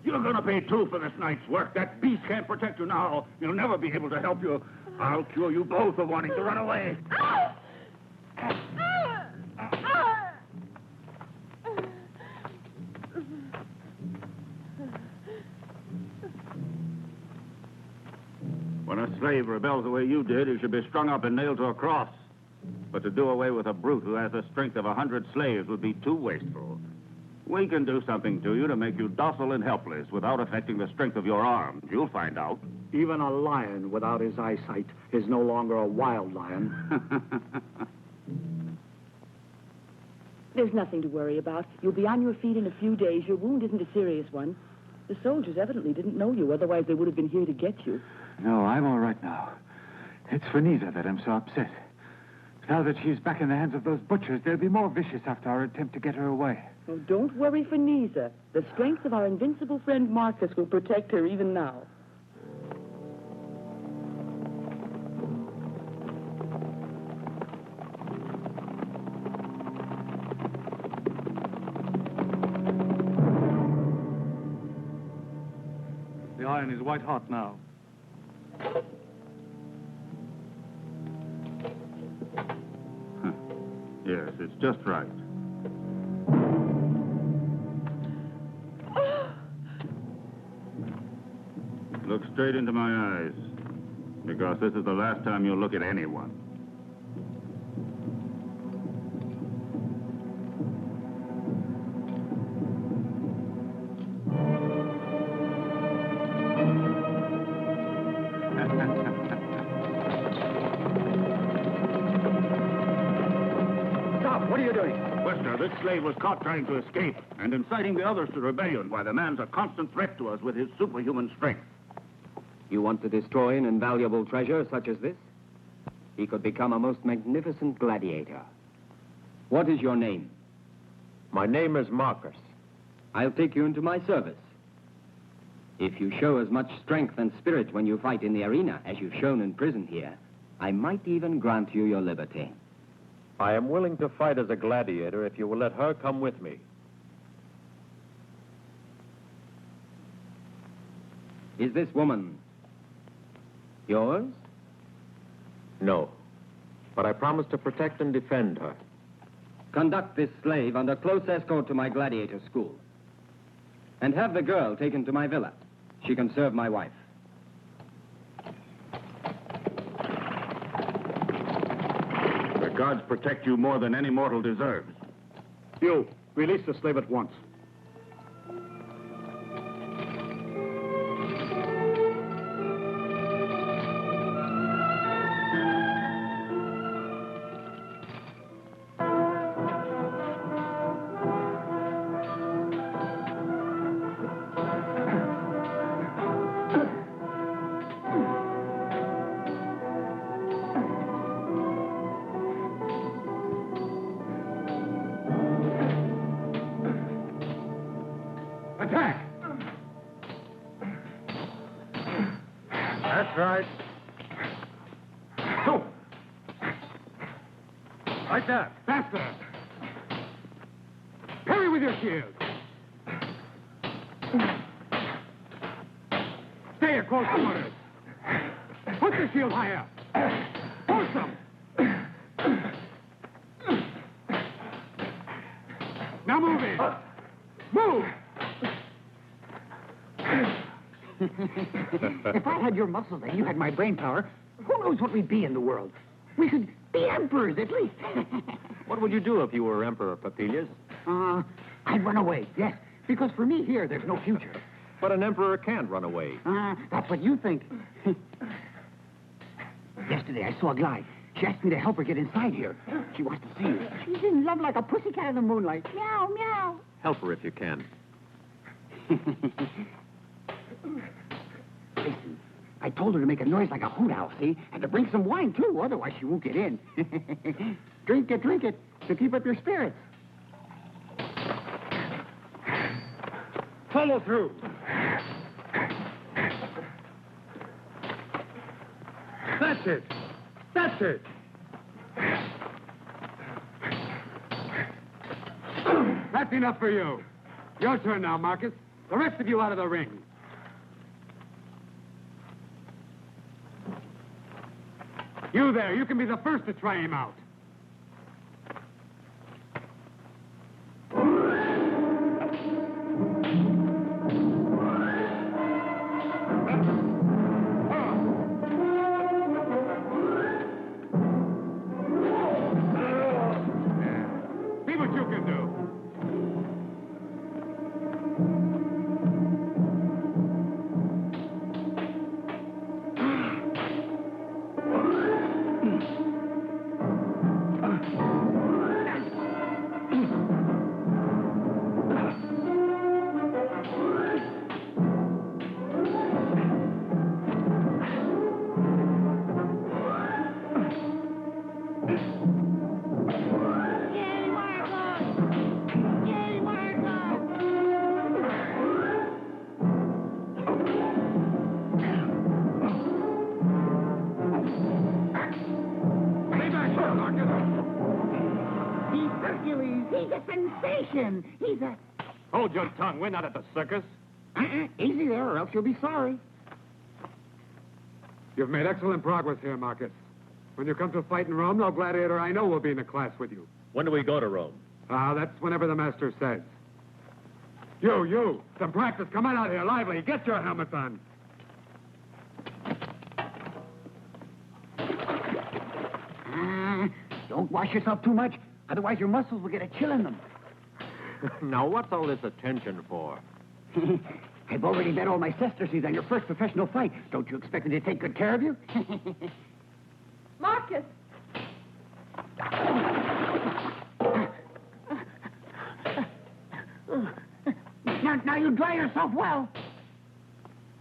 C: You're gonna pay too for this night's work. That beast can't protect you now. He'll never be able to help you. I'll cure you both of wanting to run away. When a slave rebels the way you did, he should be strung up and nailed to a cross. But to do away with a brute who has the strength of 100 slaves would be too wasteful. We can do something to you to make you docile and helpless without affecting the strength of your arms. You'll find out.
P: Even a lion without his eyesight is no longer a wild lion.
O: There's nothing to worry about. You'll be on your feet in a few days. Your wound isn't a serious one. The soldiers evidently didn't know you, otherwise they would have been here to get you.
G: No, I'm all right now. It's for Nisa that I'm so upset. Now that she's back in the hands of those butchers, they'll be more vicious after our attempt to get her away.
O: Oh, don't worry for Nisa. The strength of our invincible friend Marcus will protect her even now.
P: The iron is white hot now.
C: Yes, it's just right. Look straight into my eyes, because this is the last time you'll look at anyone.
R: Master, this slave was caught trying to escape and inciting the others to rebellion, why the man's a constant threat to us with his superhuman strength.
N: You want to destroy an invaluable treasure such as this? He could become a most magnificent gladiator. What is your name?
E: My name is Marcus.
N: I'll take you into my service. If you show as much strength and spirit when you fight in the arena as you've shown in prison here, I might even grant you your liberty.
E: I am willing to fight as a gladiator if you will let her come with me.
N: Is this woman yours?
E: No, but I promise to protect and defend her.
N: Conduct this slave under close escort to my gladiator school. And have the girl taken to my villa. She can serve my wife.
R: The gods protect you more than any mortal deserves.
P: You, release the slave at once.
C: Attack!
P: That's right. Go! Like that. Faster! Parry with your shield. Stay at close quarters. Put the shield higher. Force them. Now move in. Move!
S: If I had your muscles and you had my brain power, who knows what we'd be in the world? We could be emperors, at least.
E: What would you do if you were Emperor Papilius?
S: I'd run away, yes. Because for me here, there's no future.
E: But an emperor can't run away.
S: That's what you think. Yesterday, I saw a glide. She asked me to help her get inside here. She wants to see you. She's in love like a pussycat in the moonlight. Meow, meow.
E: Help her if you can.
S: Listen, I told her to make a noise like a hoot owl, see? And to bring some wine, too, otherwise she won't get in. Drink it, to keep up your spirits.
P: Follow through. That's it. That's it. That's enough for you. Your turn now, Marcus. The rest of you out of the ring. You there, you can be the first to try him out. See what you can do.
S: He's a sensation. He's a...
P: Hold your tongue. We're not at the circus.
S: Easy there, or else you'll be sorry.
P: You've made excellent progress here, Marcus. When you come to fight in Rome, no gladiator I know will be in the class with you.
E: When do we go to Rome?
P: That's whenever the master says. You, some practice. Come on out here, lively. Get your helmets on.
S: Don't wash yourself too much, otherwise your muscles will get a chill in them.
E: Now, what's all this attention for?
S: I've already bet all my sesterces on your first professional fight. Don't you expect me to take good care of you?
F: Marcus!
S: front. Now you dry yourself well.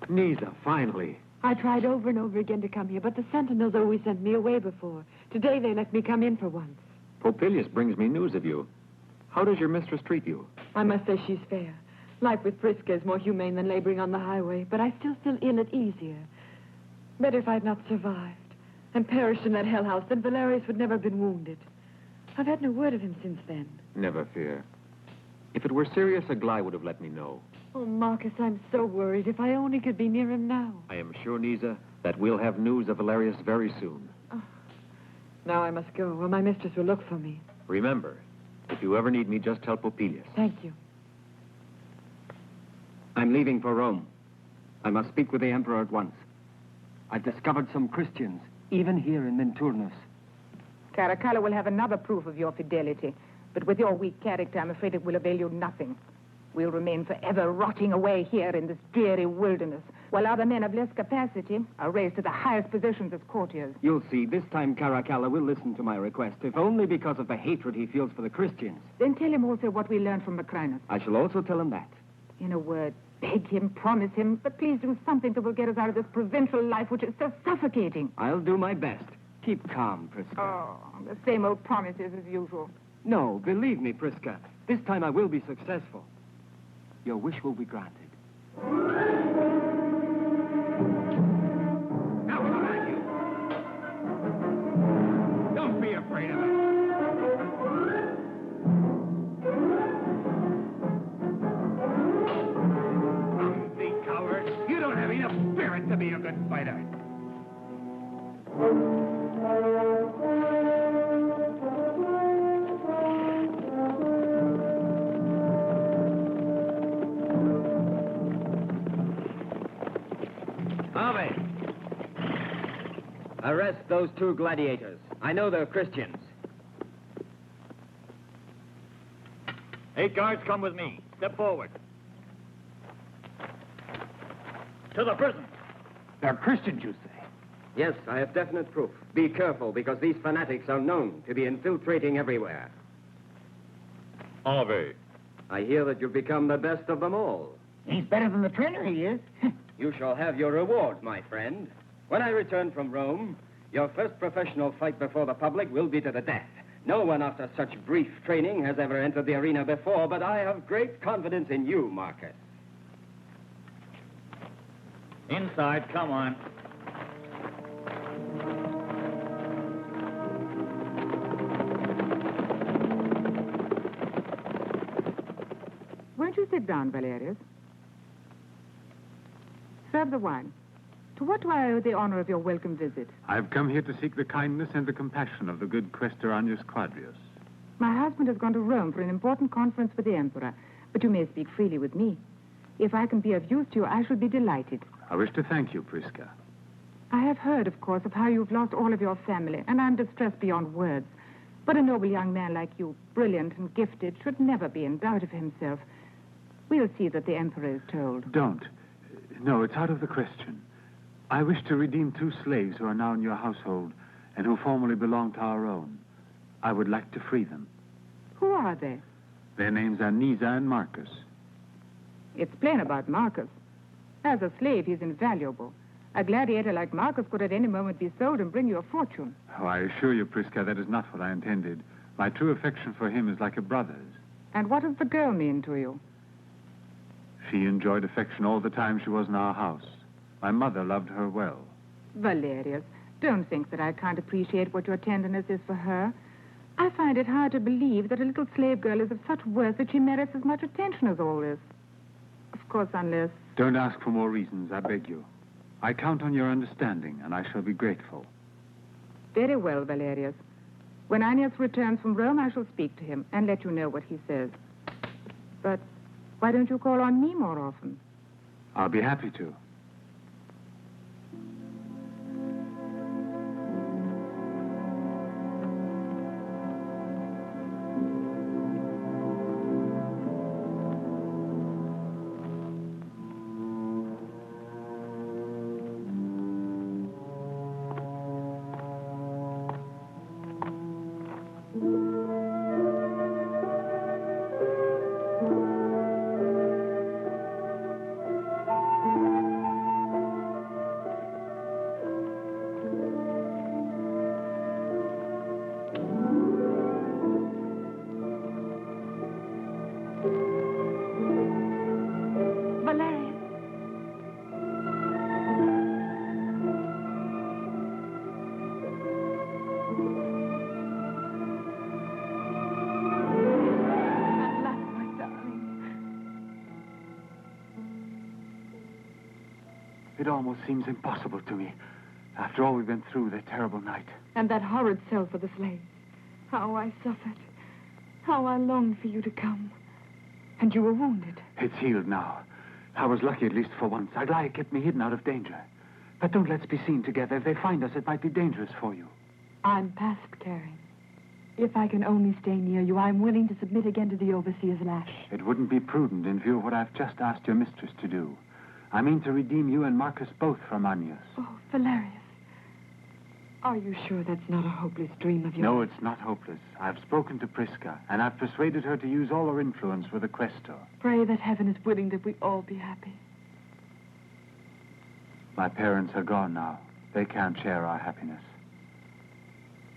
G: Nisa, finally.
F: I tried over and over again to come here, but the sentinels always sent me away before. Today they let me come in for once.
E: Popilius brings me news of you. How does your mistress treat you?
F: I must say she's fair. Life with Prisca is more humane than laboring on the highway, but I still feel ill at ease here. Better if I'd not survived and perished in that hell house, then Valerius would never have been wounded. I've had no word of him since then.
E: Never fear. If it were serious, Aglae would have let me know.
F: Oh, Marcus, I'm so worried. If I only could be near him now.
E: I am sure, Nisa, that we'll have news of Valerius very soon.
F: Oh. Now I must go, or my mistress will look for me.
E: Remember, if you ever need me, just tell Popilius.
F: Thank you.
N: I'm leaving for Rome. I must speak with the Emperor at once. I've discovered some Christians, even here in Minturnus.
T: Caracalla will have another proof of your fidelity, but with your weak character, I'm afraid it will avail you nothing. We'll remain forever rotting away here in this dreary wilderness, while other men of less capacity are raised to the highest positions as courtiers.
N: You'll see, this time Caracalla will listen to my request, if only because of the hatred he feels for the Christians.
T: Then tell him also what we learned from Macrinus.
N: I shall also tell him that.
T: In a word, beg him, promise him, but please do something that will get us out of this provincial life which is so suffocating.
N: I'll do my best. Keep calm, Prisca.
T: Oh, the same old promises as usual.
N: No, believe me, Prisca. This time I will be successful. Your wish will be granted.
K: Now come at you. Don't be afraid of him. Clumsy coward. You don't have enough spirit to be a good fighter.
N: Arrest those two gladiators. I know they're Christians.
A: 8 guards, come with me. Step forward. To the prison.
Q: They're Christians, you say?
N: Yes, I have definite proof. Be careful, because these fanatics are known to be infiltrating everywhere.
E: Ave.
N: I hear that you've become the best of them all.
S: He's better than the trainer, he is.
N: You shall have your reward, my friend. When I return from Rome, your first professional fight before the public will be to the death. No one after such brief training has ever entered the arena before, but I have great confidence in you, Marcus.
A: Inside, come on.
T: Won't you sit down, Valerius? Serve the wine. To what do I owe the honor of your welcome visit?
B: I've come here to seek the kindness and the compassion of the good Quaestor Annius Quadrius.
T: My husband has gone to Rome for an important conference with the Emperor, but you may speak freely with me. If I can be of use to you, I shall be delighted.
B: I wish to thank you, Prisca.
T: I have heard, of course, of how you've lost all of your family, and I'm distressed beyond words. But a noble young man like you, brilliant and gifted, should never be in doubt of himself. We'll see that the Emperor is told.
B: Don't. No, it's out of the question. I wish to redeem 2 slaves who are now in your household and who formerly belonged to our own. I would like to free them.
T: Who are they?
B: Their names are Nisa and Marcus.
T: It's plain about Marcus. As a slave, he's invaluable. A gladiator like Marcus could at any moment be sold and bring you a fortune.
B: Oh, I assure you, Prisca, that is not what I intended. My true affection for him is like a brother's.
T: And what does the girl mean to you?
B: She enjoyed affection all the time she was in our house. My mother loved her well.
T: Valerius, don't think that I can't appreciate what your tenderness is for her. I find it hard to believe that a little slave girl is of such worth that she merits as much attention as all this. Of course, unless...
B: Don't ask for more reasons, I beg you. I count on your understanding, and I shall be grateful.
T: Very well, Valerius. When Annius returns from Rome, I shall speak to him and let you know what he says. But why don't you call on me more often?
B: I'll be happy to.
G: It almost seems impossible to me. After all we've been through that terrible night.
F: And that horrid cell for the slaves. How I suffered. How I longed for you to come. And you were wounded.
G: It's healed now. I was lucky, at least for once. Aglaya kept me hidden out of danger. But don't let's be seen together. If they find us, it might be dangerous for you.
F: I'm past caring. If I can only stay near you, I'm willing to submit again to the overseer's lash.
G: It wouldn't be prudent in view of what I've just asked your mistress to do. I mean to redeem you and Marcus both from Agnias.
F: Oh, Valerius. Are you sure that's not a hopeless dream of yours?
G: No, it's not hopeless. I've spoken to Prisca, and I've persuaded her to use all her influence with the Questor.
F: Pray that heaven is willing that we all be happy.
G: My parents are gone now. They can't share our happiness.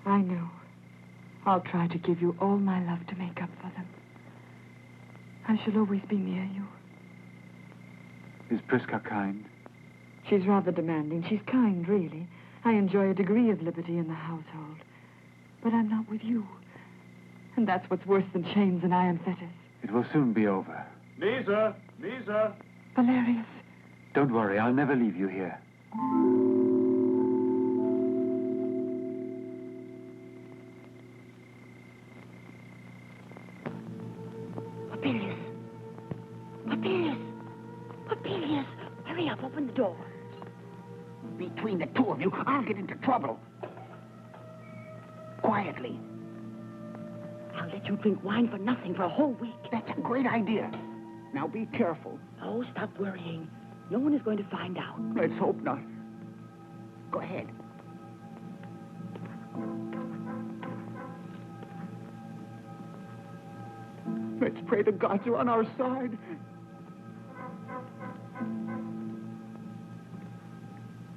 F: I know. I'll try to give you all my love to make up for them. I shall always be near you.
G: Is Prisca kind?
F: She's rather demanding. She's kind, really. I enjoy a degree of liberty in the household. But I'm not with you. And that's what's worse than chains and iron fetters.
G: It will soon be over.
D: Nisa! Nisa!
F: Valerius.
G: Don't worry, I'll never leave you here.
O: Papilius! Papilius! Papilius! Hurry up, open the door.
S: Between the two of you, I'll get into trouble. Quietly.
O: I'll let you drink wine for nothing for a whole week.
S: That's a great idea. Now be careful.
O: Oh, stop worrying. No one is going to find out.
S: Let's hope not. Go ahead. Let's pray the gods are on our side.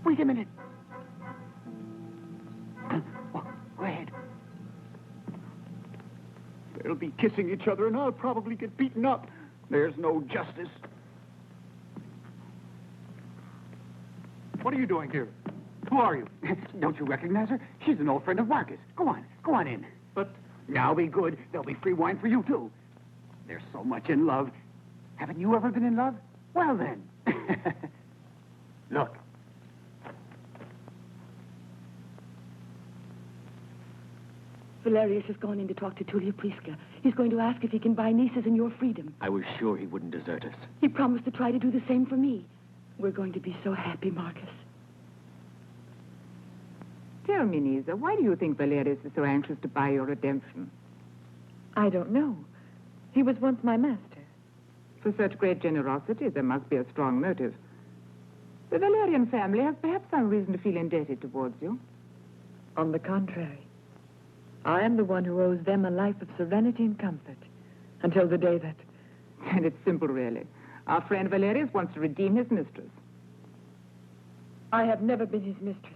S: Wait a minute. Oh, go ahead. They'll be kissing each other, and I'll probably get beaten up. There's no justice.
Q: What are you doing here? Who are you?
S: Don't you recognize her? She's an old friend of Marcus. Go on in.
Q: But...
S: Now be good. There'll be free wine for you, too. They're so much in love. Haven't you ever been in love? Well, then. Look.
O: Valerius has gone in to talk to Tullia Prisca. He's going to ask if he can buy Nisa's and your freedom.
M: I was sure he wouldn't desert us.
O: He promised to try to do the same for me. We're going to be so happy, Marcus.
T: Tell me, Nisa, why do you think Valerius is so anxious to buy your redemption?
H: I don't know. He was once my master.
T: For such great generosity, there must be a strong motive. The Valerian family has perhaps some reason to feel indebted towards you.
H: On the contrary. I am the one who owes them a life of serenity and comfort. Until the day that...
T: And it's simple, really. Our friend Valerius wants to redeem his mistress.
H: I have never been his mistress.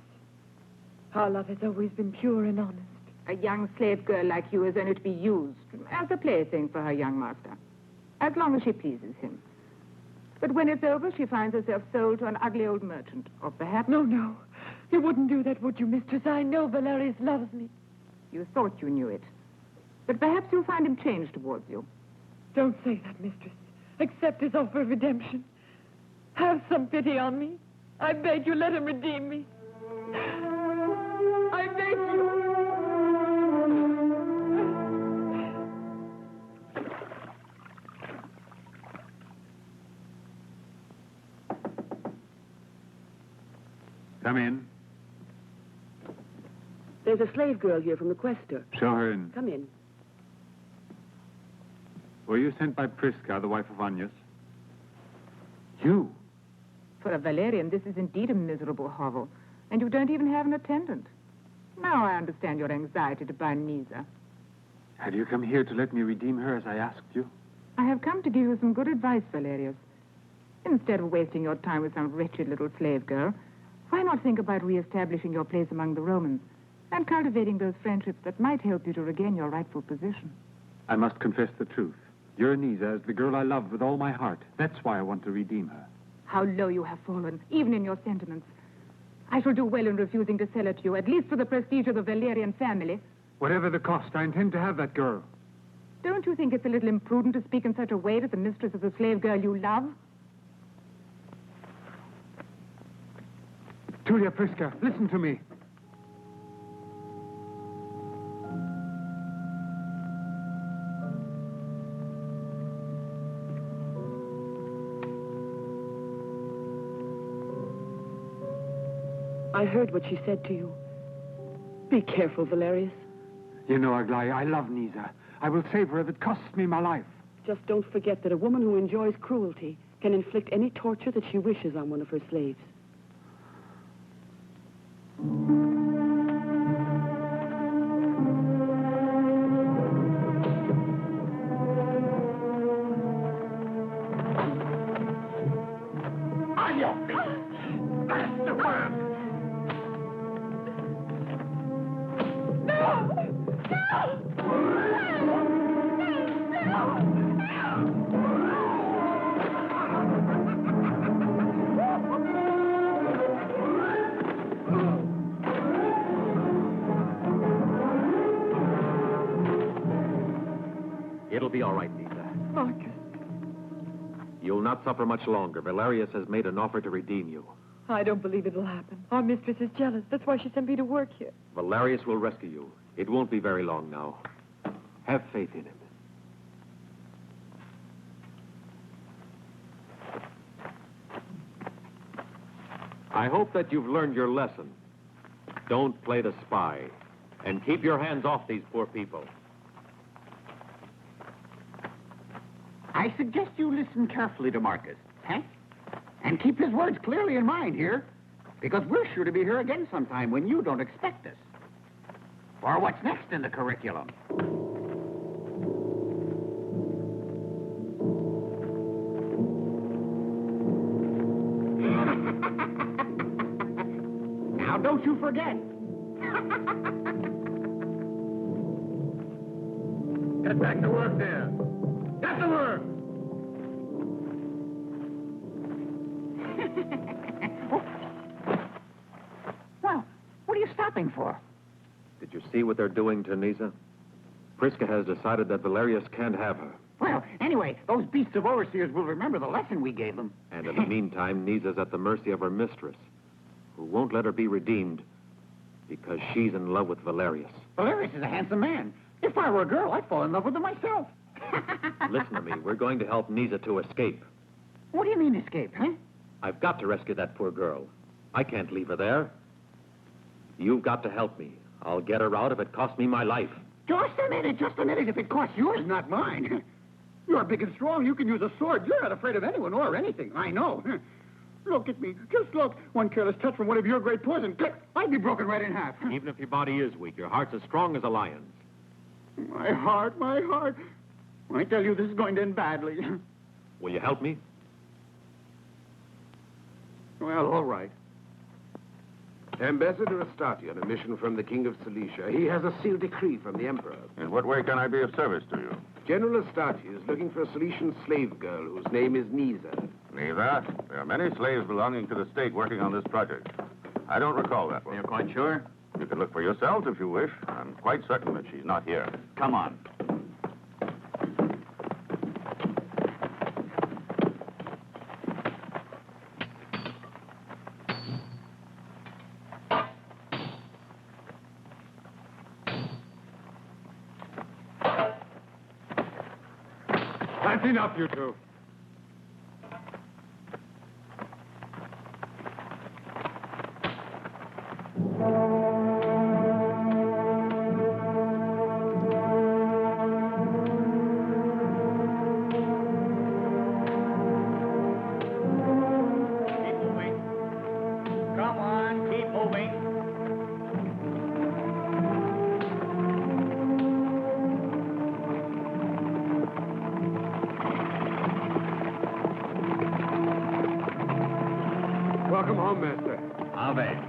H: Our love has always been pure and honest.
T: A young slave girl like you is only to be used as a plaything for her young master, as long as she pleases him. But when it's over, she finds herself sold to an ugly old merchant, or perhaps...
H: No. You wouldn't do that, would you, mistress? I know Valerius loves me.
T: You thought you knew it. But perhaps you'll find him changed towards you.
H: Don't say that, mistress. Accept his offer of redemption. Have some pity on me. I beg you, let him redeem me. I beg you.
B: Come in.
O: There's a slave girl here from the Questor.
B: Show her in.
O: Come in.
B: Were you sent by Prisca, the wife of Agnias?
T: You? For a Valerian, this is indeed a miserable hovel. And you don't even have an attendant. Now I understand your anxiety to buy Nisa.
B: Had you come here to let me redeem her as I asked you?
T: I have come to give you some good advice, Valerius. Instead of wasting your time with some wretched little slave girl, why not think about reestablishing your place among the Romans and cultivating those friendships that might help you to regain your rightful position?
B: I must confess the truth. Your Nisa is the girl I love with all my heart. That's why I want to redeem her.
T: How low you have fallen, even in your sentiments. I shall do well in refusing to sell her to you, at least for the prestige of the Valerian family.
B: Whatever the cost, I intend to have that girl.
T: Don't you think it's a little imprudent to speak in such a way to the mistress of the slave girl you love?
G: Julia Prisca, listen to me.
O: I heard what she said to you. Be careful, Valerius.
G: You know, Aglaia, I love Nisa. I will save her if it costs me my life.
O: Just don't forget that a woman who enjoys cruelty can inflict any torture that she wishes on one of her slaves.
K: On your feet! That's the work!
E: It'll be all right, Nisa.
H: Marcus.
E: You'll not suffer much longer. Valerius has made an offer to redeem you.
H: I don't believe it'll happen. Our mistress is jealous. That's why she sent me to work here.
E: Valerius will rescue you. It won't be very long now. Have faith in him. I hope that you've learned your lesson. Don't play the spy. And keep your hands off these poor people.
S: I suggest you listen carefully to Marcus, huh? And keep his words clearly in mind here, because we're sure to be here again sometime when you don't expect us. Or what's next in the curriculum? Now, don't you forget.
K: Get back to work there. Get to work!
S: Well, what are you stopping for?
E: Did you see what they're doing to Nisa? Prisca has decided that Valerius can't have her.
S: Well, anyway, those beasts of overseers will remember the lesson we gave them.
E: And in the meantime, Nisa's at the mercy of her mistress, who won't let her be redeemed because she's in love with Valerius.
S: Valerius is a handsome man. If I were a girl, I'd fall in love with him myself.
E: Listen to me. We're going to help Nisa to escape.
S: What do you mean escape, huh?
E: I've got to rescue that poor girl. I can't leave her there. You've got to help me. I'll get her out if it costs me my life.
S: Just a minute. If it costs yours, not mine. You're big and strong. You can use a sword. You're not afraid of anyone or anything. I know. Look at me. Just look. One careless touch from one of your great poison. I'd be broken right in half.
E: Even if your body is weak, your heart's as strong as a lion's.
S: My heart. I tell you, this is going to end badly.
E: Will you help me?
S: Well, all right.
U: Ambassador Astarte on a mission from the King of Cilicia. He has a sealed decree from the Emperor.
V: In what way can I be of service to you?
U: General Astarte is looking for a Cilician slave girl whose name is Nisa.
V: Neither. There are many slaves belonging to the state working on this project. I don't recall that one.
A: You're quite sure?
V: You can look for yourselves if you wish. I'm quite certain that she's not here.
A: Come on.
P: That's enough, you two. Welcome home, Master.
N: Ave.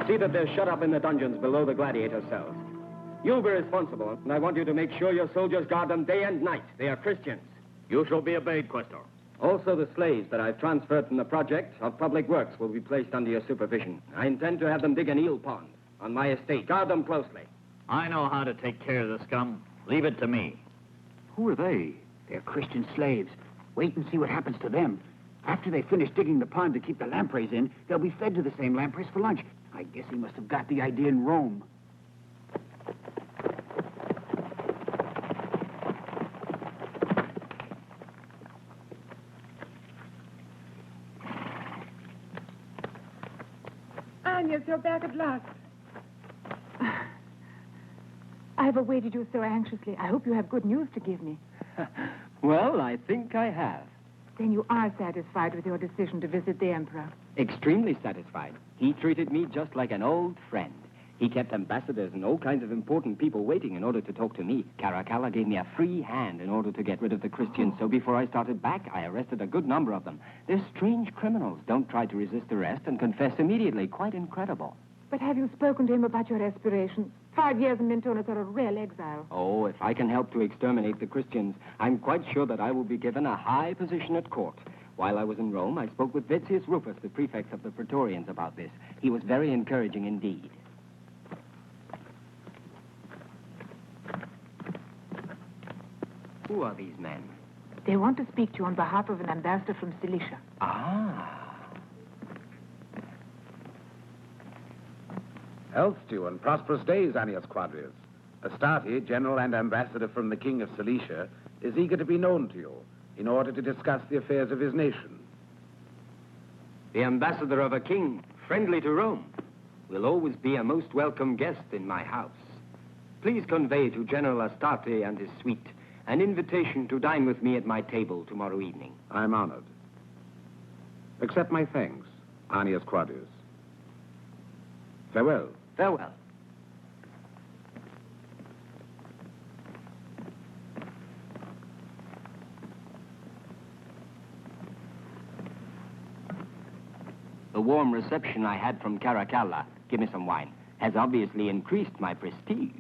N: See that they're shut up in the dungeons below the gladiator cells. You'll be responsible, and I want you to make sure your soldiers guard them day and night. They are Christians.
A: You shall be obeyed, Questor.
N: Also, the slaves that I've transferred from the project of public works will be placed under your supervision. I intend to have them dig an eel pond on my estate. Guard them closely.
A: I know how to take care of the scum. Leave it to me.
E: Who are they?
S: They're Christian slaves. Wait and see what happens to them. After they finish digging the pond to keep the lampreys in, they'll be fed to the same lampreys for lunch. I guess he must have got the idea in Rome.
T: Agnes, you're back at last. I have awaited you so anxiously. I hope you have good news to give me.
N: Well, I think I have.
T: Then you are satisfied with your decision to visit the Emperor?
N: Extremely satisfied. He treated me just like an old friend. He kept ambassadors and all kinds of important people waiting in order to talk to me. Caracalla gave me a free hand in order to get rid of the Christians, so before I started back, I arrested a good number of them. They're strange criminals. Don't try to resist arrest and confess immediately. Quite incredible.
T: But have you spoken to him about your aspirations? 5 years in Mintonas are a real exile.
N: Oh, if I can help to exterminate the Christians, I'm quite sure that I will be given a high position at court. While I was in Rome, I spoke with Vettius Rufus, the prefect of the Praetorians, about this. He was very encouraging indeed. Who are these men?
T: They want to speak to you on behalf of an ambassador from Cilicia.
N: Ah.
U: Health to you and prosperous days, Annius Quadrius. Astarte, general and ambassador from the king of Cilicia, is eager to be known to you in order to discuss the affairs of his nation.
N: The ambassador of a king, friendly to Rome, will always be a most welcome guest in my house. Please convey to General Astarte and his suite an invitation to dine with me at my table tomorrow evening.
U: I'm honored. Accept my thanks, Annius Quadrius. Farewell.
N: Farewell. The warm reception I had from Caracalla, give me some wine, has obviously increased my prestige.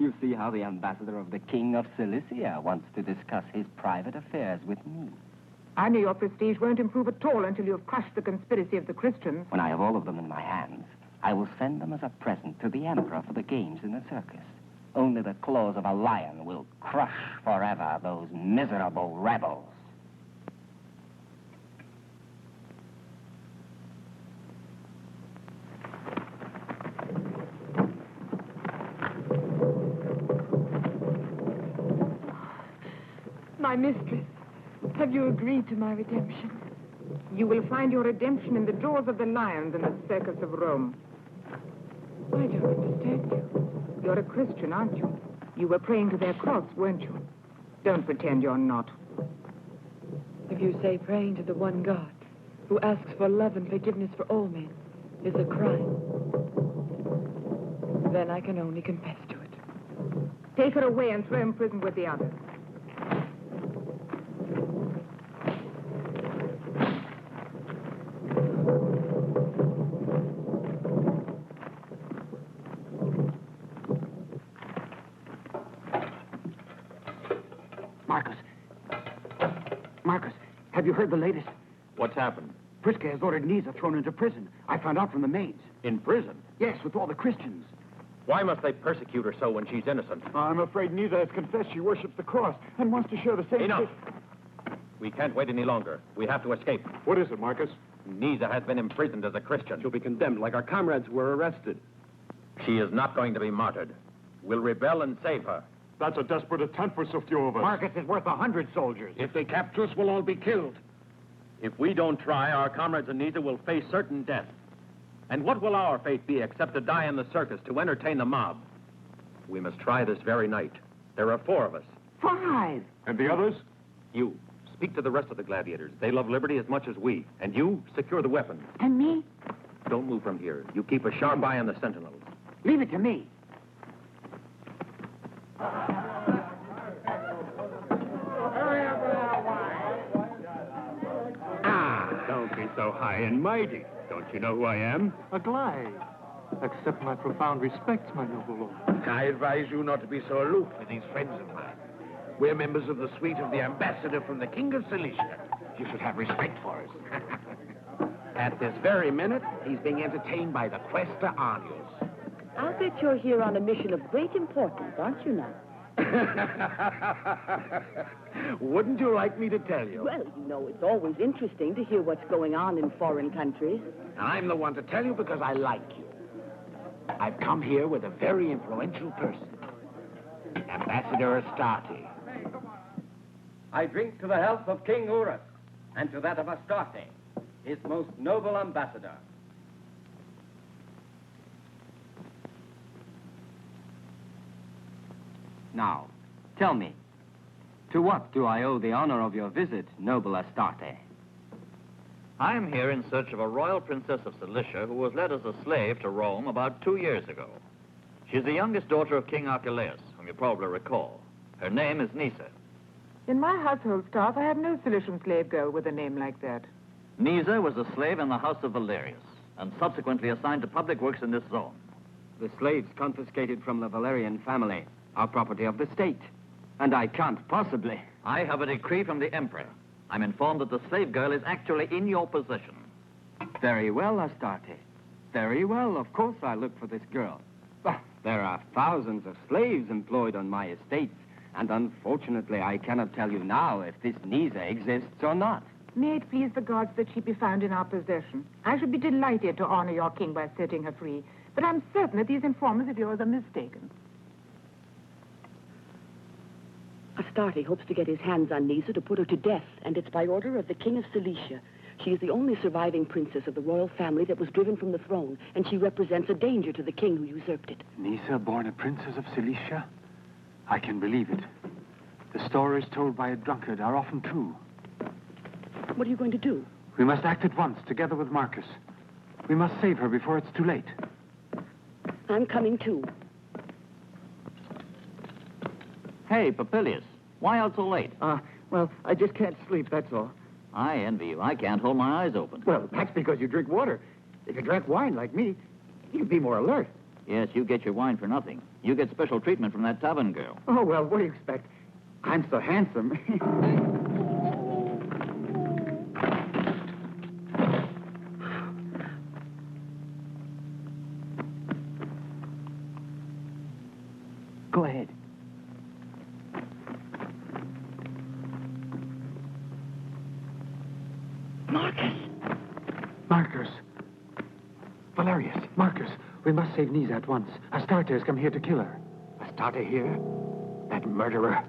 N: You see how the ambassador of the king of Cilicia wants to discuss his private affairs with me.
T: I know your prestige won't improve at all until you have crushed the conspiracy of the Christians.
N: When I have all of them in my hands, I will send them as a present to the emperor for the games in the circus. Only the claws of a lion will crush forever those miserable rebels.
H: My mistress, have you agreed to my redemption?
T: You will find your redemption in the jaws of the lions in the circus of Rome.
H: I don't understand you.
T: You're a Christian, aren't you? You were praying to their cross, weren't you? Don't pretend you're not.
H: If you say praying to the one God, who asks for love and forgiveness for all men, is a crime, then I can only confess to it.
T: Take her away and throw her in prison with the others.
S: Marcus, have you heard the latest?
E: What's happened?
S: Prisca has ordered Nisa thrown into prison. I found out from the maids.
E: In prison?
S: Yes, with all the Christians.
E: Why must they persecute her so when she's innocent?
P: I'm afraid Nisa has confessed she worships the cross and wants to share the same...
E: Enough! We can't wait any longer. We have to escape.
P: What is it, Marcus?
E: Nisa has been imprisoned as a Christian.
U: She'll be condemned like our comrades who were arrested.
E: She is not going to be martyred. We'll rebel and save her.
P: That's a desperate attempt for so few of us.
S: Marcus is worth 100 soldiers.
U: If they capture us, we'll all be killed.
E: If we don't try, our comrades in Nisa will face certain death. And what will our fate be except to die in the circus to entertain the mob? We must try this very night. There are 4 of us.
S: 5!
P: And the others?
E: You, speak to the rest of the gladiators. They love liberty as much as we. And you, secure the weapons.
S: And me?
E: Don't move from here. You keep a sharp eye on the sentinels.
S: Leave it to me.
R: Don't be so high and mighty. Don't you know who I am?
Q: A glide. Accept my profound respects, my noble lord.
U: I advise you not to be so aloof with these friends of mine. We're members of the suite of the ambassador from the king of Cilicia. You should have respect for us. At this very minute, he's being entertained by the Quaestor Arrius.
O: I'll bet you're here on a mission of great importance, aren't you now?
U: Wouldn't you like me to tell you?
O: Well, it's always interesting to hear what's going on in foreign countries.
U: I'm the one to tell you because I like you. I've come here with a very influential person, Ambassador Astarte.
N: I drink to the health of King Urus and to that of Astarte, his most noble ambassador.
I: Now, tell me, to what do I owe the honor of your visit, noble Astarte?
A: I am here in search of a royal princess of Cilicia who was led as a slave to Rome about 2 years ago. She's the youngest daughter of King Archelaus, whom you probably recall. Her name is Nisa.
T: In my household staff, I have no Cilician slave girl with a name like that.
A: Nisa was a slave in the house of Valerius, and subsequently assigned to public works in this zone.
I: The slaves confiscated from the Valerian family are property of the state, and I can't possibly...
A: I have a decree from the emperor. I'm informed that the slave girl is actually in your possession.
I: Very well, Astarte. Very well. Of course I'll look for this girl. But there are thousands of slaves employed on my estates, and unfortunately I cannot tell you now if this Nisa exists or not.
T: May it please the gods that she be found in our possession. I should be delighted to honor your king by setting her free, but I'm certain that these informers of yours are mistaken.
O: Astarte hopes to get his hands on Nisa to put her to death, and it's by order of the king of Cilicia. She is the only surviving princess of the royal family that was driven from the throne, and she represents a danger to the king who usurped it.
G: Nisa born a princess of Cilicia? I can believe it. The stories told by a drunkard are often true.
O: What are you going to do?
G: We must act at once, together with Marcus. We must save her before it's too late.
O: I'm coming too.
A: Hey, Papilius, why out so late?
L: Well, I just can't sleep, that's all.
A: I envy you. I can't hold my eyes open.
L: Well, that's because you drink water. If you drank wine like me, you'd be more alert.
A: Yes, you get your wine for nothing. You get special treatment from that tavern girl.
L: Oh, well, what do you expect? I'm so handsome.
I: Go ahead.
G: Marcus. Valerius. Marcus, we must save Nisa at once. Astarte has come here to kill her.
U: Astarte here? That murderer?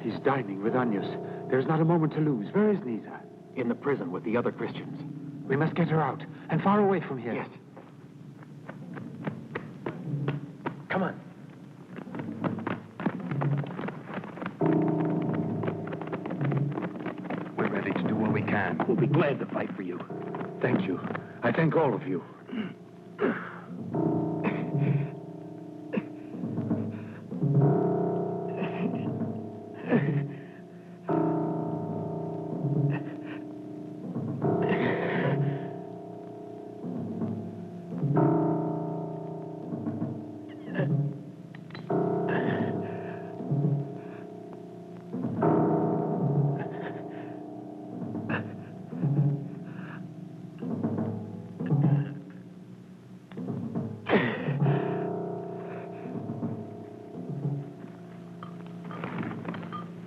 G: He's dining with Onius. There's not a moment to lose. Where is Nisa?
U: In the prison with the other Christians.
G: We must get her out, and far away from here.
U: Yes. Come on. We're ready to do what we can. We'll be glad to fight for you.
G: Thank you. I thank all of you.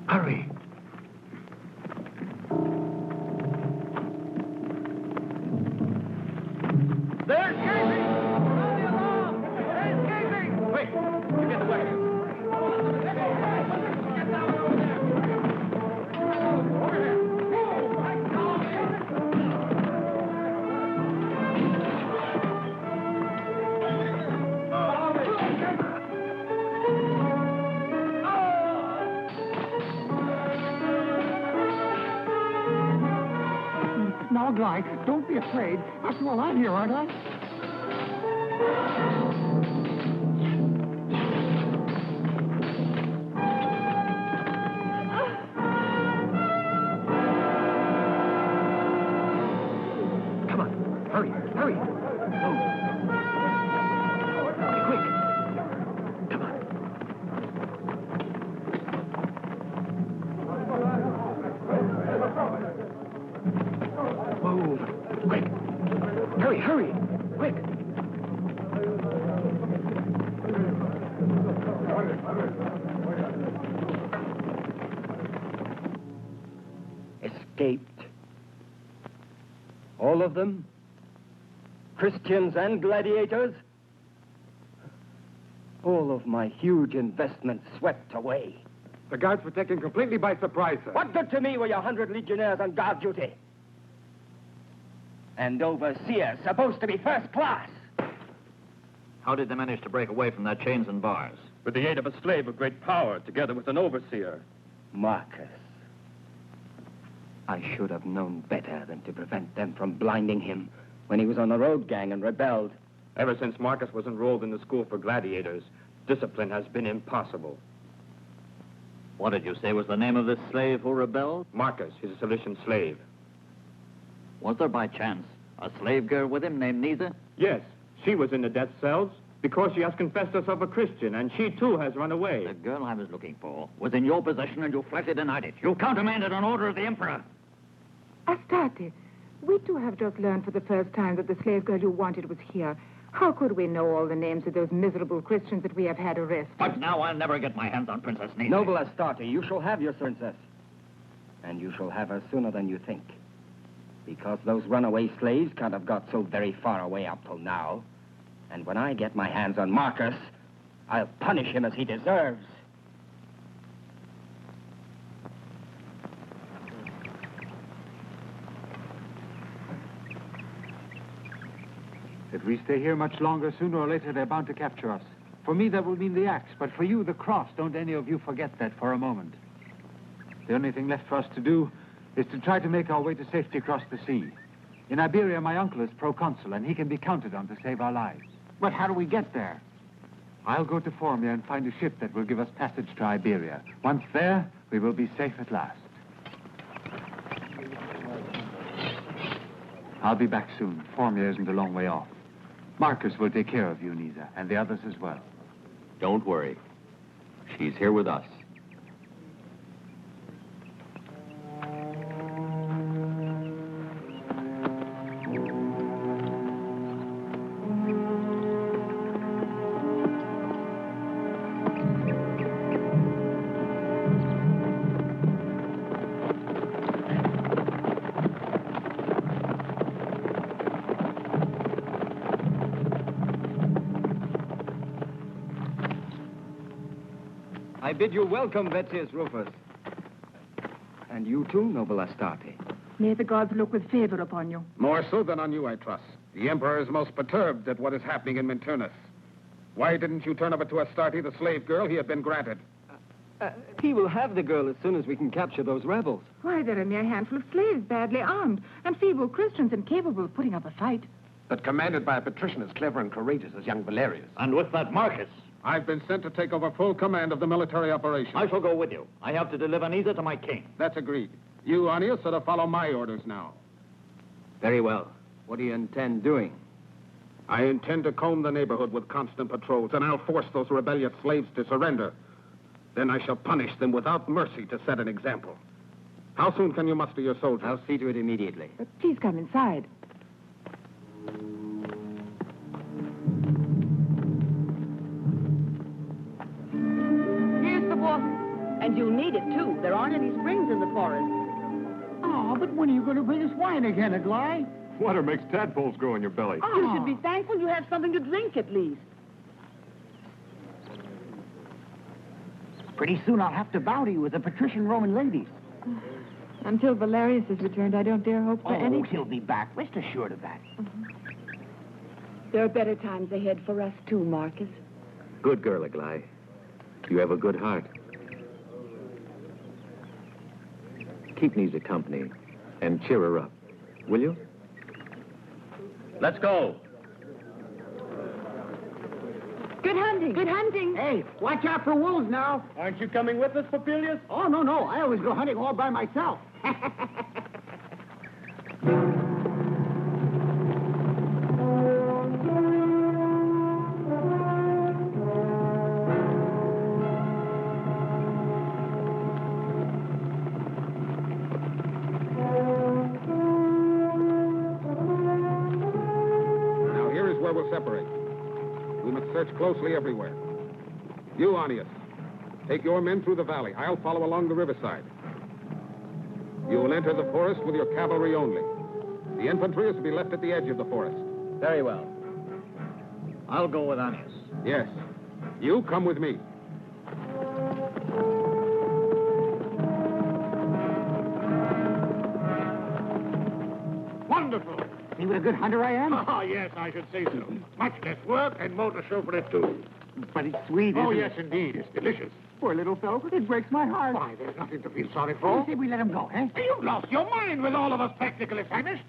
U: Hurry.
C: They're escaping! Sound the alarm! They're escaping!
U: Wait! You get away!
C: Get down over there! Over here!
Q: Now, Glide, don't be afraid. After all, I'm here, aren't I?
U: Come on. Hurry. Hurry. Oh. Okay, quick. Come on. Move. Quick. Hurry, hurry. Quick.
N: escaped. All of them? Christians and gladiators? All of my huge investments swept away.
P: The guards were taken completely by surprise, sir.
N: What good to me were your 100 legionnaires on guard duty? And overseers supposed to be first class.
A: How did they manage to break away from their chains and bars?
E: With the aid of a slave of great power, together with an overseer.
N: Marcus. I should have known better than to prevent them from blinding him when he was on the road gang and rebelled.
E: Ever since Marcus was enrolled in the school for gladiators, discipline has been impossible.
A: What did you say was the name of this slave who rebelled?
E: Marcus, his Cilician slave.
A: Was there by chance a slave girl with him named Nisa?
E: Yes, she was in the death cells because she has confessed herself a Christian, and she too has run away.
A: The girl I was looking for was in your possession, and you flatly denied it. You countermanded an order of the Emperor.
T: Astarte, we too have just learned for the first time that the slave girl you wanted was here. How could we know all the names of those miserable Christians that we have had arrested?
A: But now I'll never get my hands on Princess Nisa.
N: Noble Astarte, you shall have your princess. And you shall have her sooner than you think. Because those runaway slaves can't have got so very far away up till now. And when I get my hands on Marcus, I'll punish him as he deserves.
G: If we stay here much longer, sooner or later they're bound to capture us. For me, that will mean the axe, but for you, the cross. Don't any of you forget that for a moment. The only thing left for us to do is to try to make our way to safety across the sea. In Iberia, my uncle is proconsul, and he can be counted on to save our lives.
S: But how do we get there?
G: I'll go to Formia and find a ship that will give us passage to Iberia. Once there, we will be safe at last. I'll be back soon. Formia isn't a long way off. Marcus will take care of you, Nisa, and the others as well.
M: Don't worry. She's here with us.
I: I bid you welcome, Vettius Rufus. And you too, noble Astarte.
O: May the gods look with favor upon you.
P: More so than on you, I trust. The Emperor is most perturbed at what is happening in Minturnus. Why didn't you turn over to Astarte the slave girl he had been granted?
I: He will have the girl as soon as we can capture those rebels.
T: Why, they're a mere handful of slaves, badly armed, and feeble Christians incapable of putting up a fight.
U: But commanded by a patrician as clever and courageous as young Valerius.
A: And with that Marcus.
P: I've been sent to take over full command of the military operation.
A: I shall go with you. I have to deliver Nisa to my king.
P: That's agreed. You, Anius, are to follow my orders now.
I: Very well. What do you intend doing?
P: I intend to comb the neighborhood with constant patrols, and I'll force those rebellious slaves to surrender. Then I shall punish them without mercy to set an example. How soon can you muster your soldiers?
I: I'll see to it immediately.
T: Please come inside.
O: Here's the water. And you'll need it, too. There aren't any springs in the forest.
S: Oh, but when are you going to bring us wine again, Aglaé?
K: Water makes tadpoles grow in your belly.
O: You should be thankful you have something to drink, at least.
S: Pretty soon I'll have to bow to you with the patrician Roman ladies.
F: Until Valerius is returned, I don't dare hope for anything.
S: He'll be back. Rest assured of that.
O: There are better times ahead for us, too, Marcus.
M: Good girl, Aglaé. You have a good heart. Keep Nisa company and cheer her up, will you?
A: Let's go.
O: Good hunting. Good hunting.
S: Hey, watch out for wolves now.
C: Aren't you coming with us, Popilius?
S: Oh, no. I always go hunting all by myself.
P: Now, here is where we'll separate. We must search closely everywhere. You, Anius, take your men through the valley. I'll follow along the riverside. You will enter the forest with your cavalry only. The infantry is to be left at the edge of the forest.
A: Very well. I'll go with Anius.
P: Yes. You come with me.
U: Wonderful.
S: See what a good hunter I am?
U: Oh, yes, I should say so. Much less work and more to show for it, too.
S: But it's sweet,
U: Oh,
S: isn't
U: yes,
S: it?
U: indeed. It's delicious.
S: Poor little fellow. It breaks my heart.
U: Why, there's nothing to feel sorry
S: What
U: for.
S: do you say we let him go, eh?
U: You've lost your mind with all of us practically famished.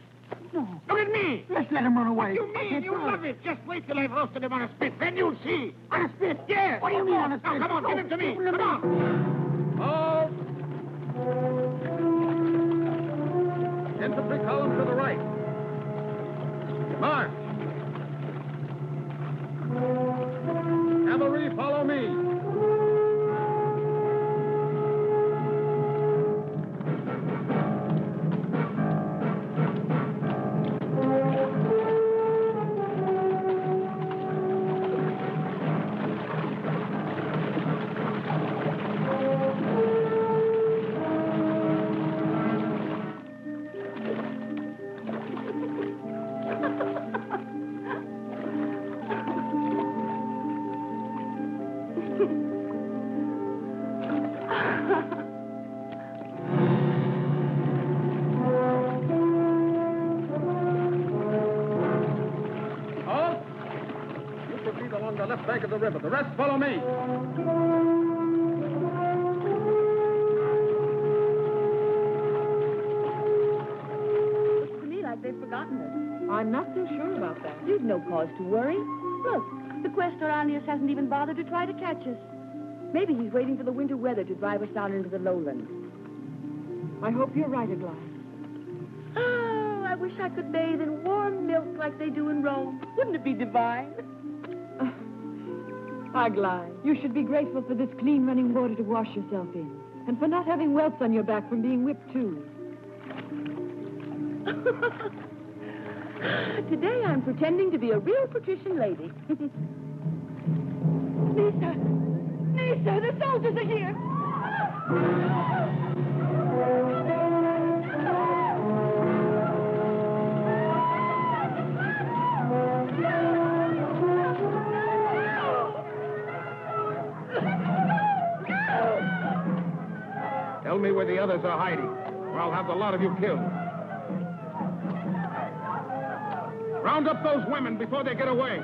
S: No.
U: Look at me.
S: Let's let him run away.
U: What do you mean? You love it. Just wait till I've roasted him on a spit. Then you'll see.
S: On a spit?
U: Yes.
S: What do you mean on a spit?
U: Now, come on,
S: No,
U: give him to me.
S: give him to
U: Come on.
E: Halt! Infantry column to the right. March! Cavalry, follow me. Halt! You proceed along the left bank of the river. The rest follow me.
O: Looks to me like they've forgotten us.
H: I'm not so sure about that.
O: You've no cause to worry. Look, the Questor Anius hasn't even bothered to try to catch us. Maybe he's waiting for the winter weather to drive us down into the lowlands.
H: I hope you're right, Aglaia.
O: Oh, I wish I could bathe in warm milk like they do in Rome. Wouldn't it be divine?
H: Aglaia, you should be grateful for this clean running water to wash yourself in. And for not having welts on your back from being whipped, too.
O: Today I'm pretending to be a real patrician lady. Nisa! Nisa, the soldiers are here!
P: Tell me where the others are hiding, or I'll have the lot of you killed. Round up those women before they get away.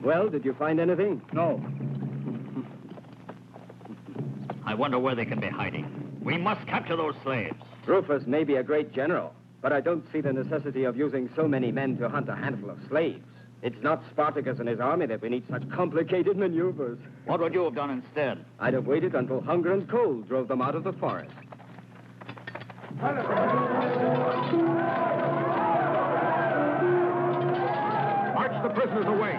N: Well, did you find anything?
A: No. I wonder where they can be hiding. We must capture those slaves.
N: Rufus may be a great general, but I don't see the necessity of using so many men to hunt a handful of slaves. It's not Spartacus and his army that we need such complicated maneuvers.
A: What would you have done instead?
N: I'd have waited until hunger and cold drove them out of the forest.
P: March the prisoners away.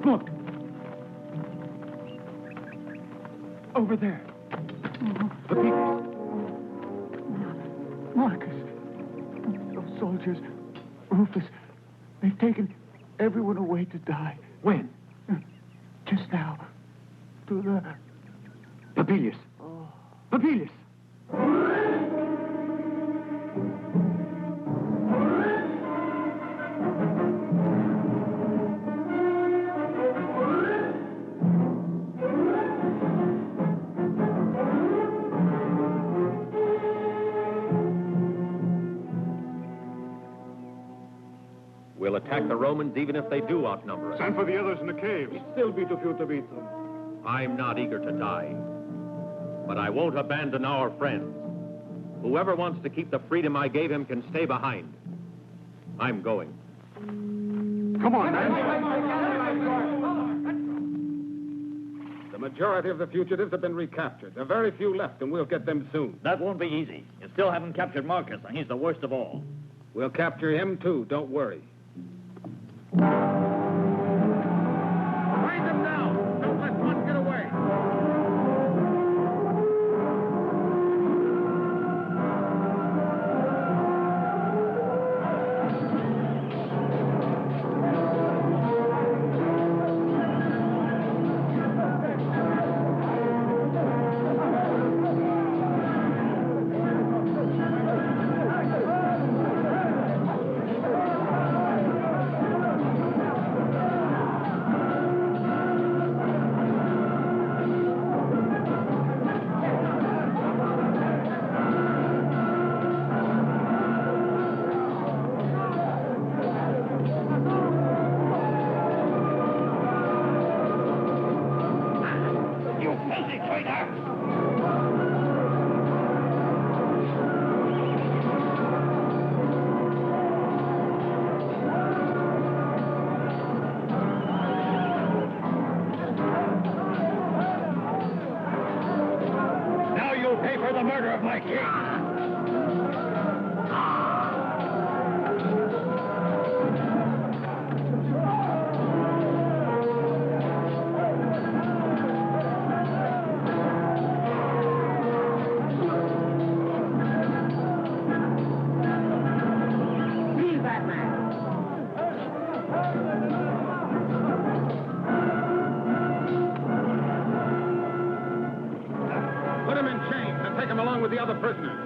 C: Look. Over there. The people. Marcus. Those soldiers. Rufus. They've taken everyone away to die.
K: When?
C: Just now. To the...
K: Papilius.
C: Oh.
K: Papilius.
E: We'll attack the Romans even if they do outnumber us.
R: Send for the others in the caves.
K: It'd still be too few to beat them.
E: I'm not eager to die. But I won't abandon our friends. Whoever wants to keep the freedom I gave him can stay behind. I'm going.
R: Come on, man.
B: The majority of the fugitives have been recaptured. There are very few left, and we'll get them soon.
A: That won't be easy. You still haven't captured Marcus, and he's the worst of all.
B: We'll capture him, too. Don't worry.
P: Find them now! Don't let one get away!
C: Now you'll pay for the murder of my king.
S: Leave that man.
P: Put him in chains and take him along with the other prisoners.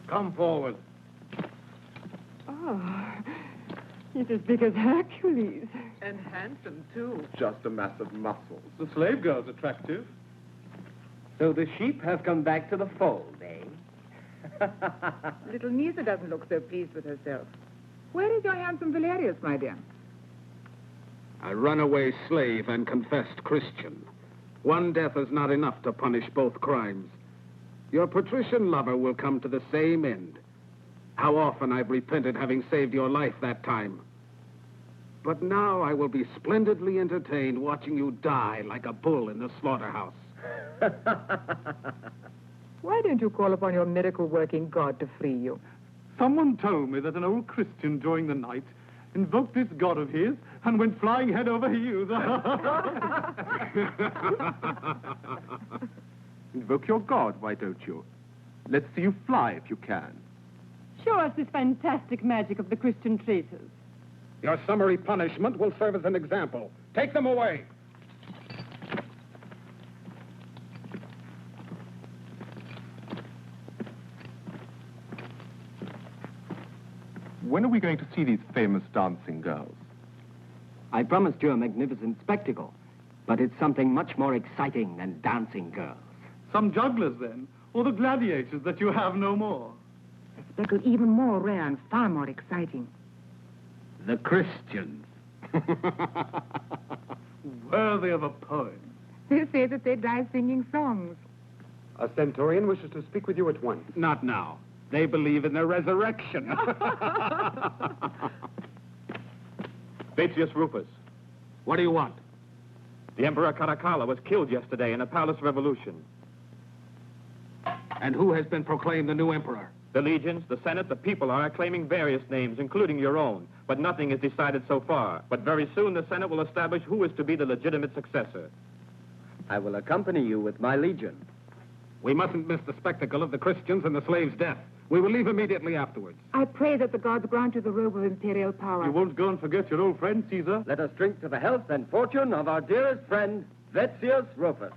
K: Come forward.
H: Oh, he's as big as Hercules.
Q: And handsome, too.
K: Just a mass of muscles.
C: The slave girl's attractive.
N: So the sheep have come back to the fold, eh?
T: Little Nisa doesn't look so pleased with herself. Where is your handsome Valerius, my dear?
B: A runaway slave and confessed Christian. One death is not enough to punish both crimes. Your patrician lover will come to the same end. How often I've repented having saved your life that time. But now I will be splendidly entertained watching you die like a bull in the slaughterhouse.
T: Why don't you call upon your miracle-working God to free you?
C: Someone told me that an old Christian during the night invoked this god of his and went flying head over heels.
K: Invoke your god, why don't you? Let's see you fly if you can.
H: Show us this fantastic magic of the Christian traitors.
P: Your summary punishment will serve as an example. Take them away.
K: When are we going to see these famous dancing girls?
I: I promised you a magnificent spectacle, but it's something much more exciting than dancing girls.
C: Some jugglers, then, or the gladiators that you have no more.
T: A spectacle even more rare and far more exciting.
B: The Christians.
C: Worthy of a poem.
T: They say that they die singing songs.
K: A centurion wishes to speak with you at once.
B: Not now. They believe in the resurrection.
E: Batius Rufus.
B: What do you want?
E: The Emperor Caracalla was killed yesterday in a palace revolution.
B: And who has been proclaimed the new emperor?
E: The legions, the Senate, the people are acclaiming various names, including your own. But nothing is decided so far. But very soon the Senate will establish who is to be the legitimate successor.
I: I will accompany you with my legion.
B: We mustn't miss the spectacle of the Christians and the slaves' death. We will leave immediately afterwards.
T: I pray that the gods grant you the robe of imperial power.
E: You won't go and forget your old friend, Caesar?
I: Let us drink to the health and fortune of our dearest friend, Vettius Rufus.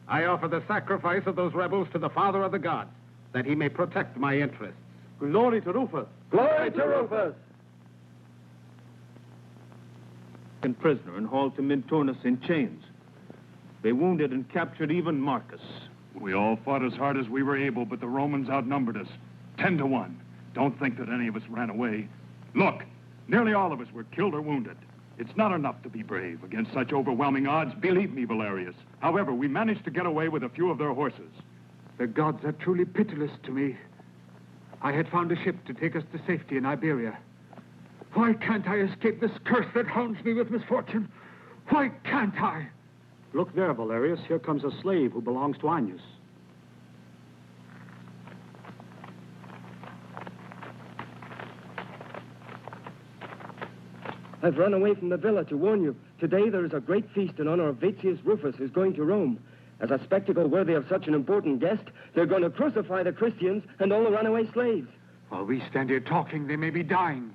B: I offer the sacrifice of those rebels to the Father of the gods, that he may protect my interests.
E: Glory to Rufus!
I: Glory to Rufus!
D: And prisoner and hauled to Minturnus in chains. They wounded and captured even Marcus.
J: We all fought as hard as we were able, but the Romans outnumbered us. 10 to 1. Don't think that any of us ran away. Look, nearly all of us were killed or wounded. It's not enough to be brave against such overwhelming odds, believe me, Valerius. However, we managed to get away with a few of their horses.
Q: The gods are truly pitiless to me. I had found a ship to take us to safety in Iberia. Why can't I escape this curse that hounds me with misfortune? Why can't I?
W: Look there, Valerius. Here comes a slave who belongs to Agnus.
N: I've run away from the villa to warn you. Today there is a great feast in honor of Vettius Rufus, who's going to Rome. As a spectacle worthy of such an important guest, they're going to crucify the Christians and all the runaway slaves.
Q: While we stand here talking, they may be dying.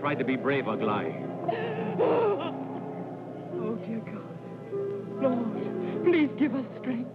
E: Try to be brave, Aglaé.
H: Oh, dear God. Lord, please give us strength.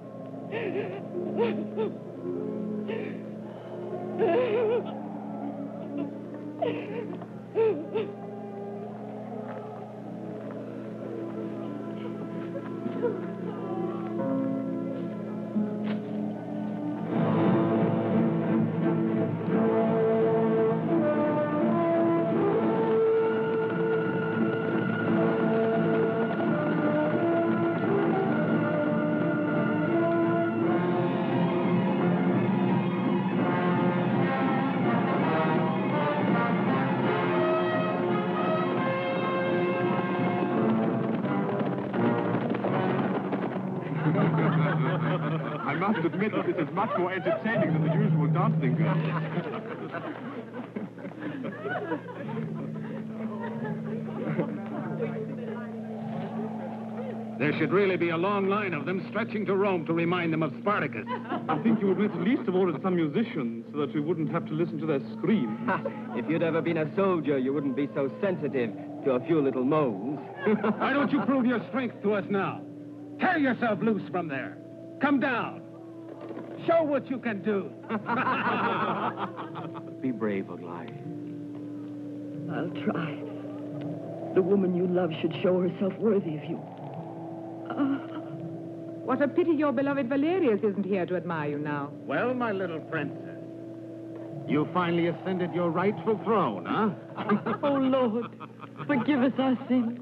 J: I must admit that this is much more entertaining than the usual dancing.
B: There should really be a long line of them stretching to Rome to remind them of Spartacus.
D: I think you would at least have ordered some musicians so that we wouldn't have to listen to their screams.
I: If you'd ever been a soldier, you wouldn't be so sensitive to a few little moans.
B: Why don't you prove your strength to us now? Tear yourself loose from there. Come down. Show what you can do.
D: Be brave, Aglaé.
O: I'll try. The woman you love should show herself worthy of you.
T: What a pity your beloved Valerius isn't here to admire you now.
B: Well, my little princess, you finally ascended your rightful throne, huh?
H: Oh, Lord, forgive us our sins.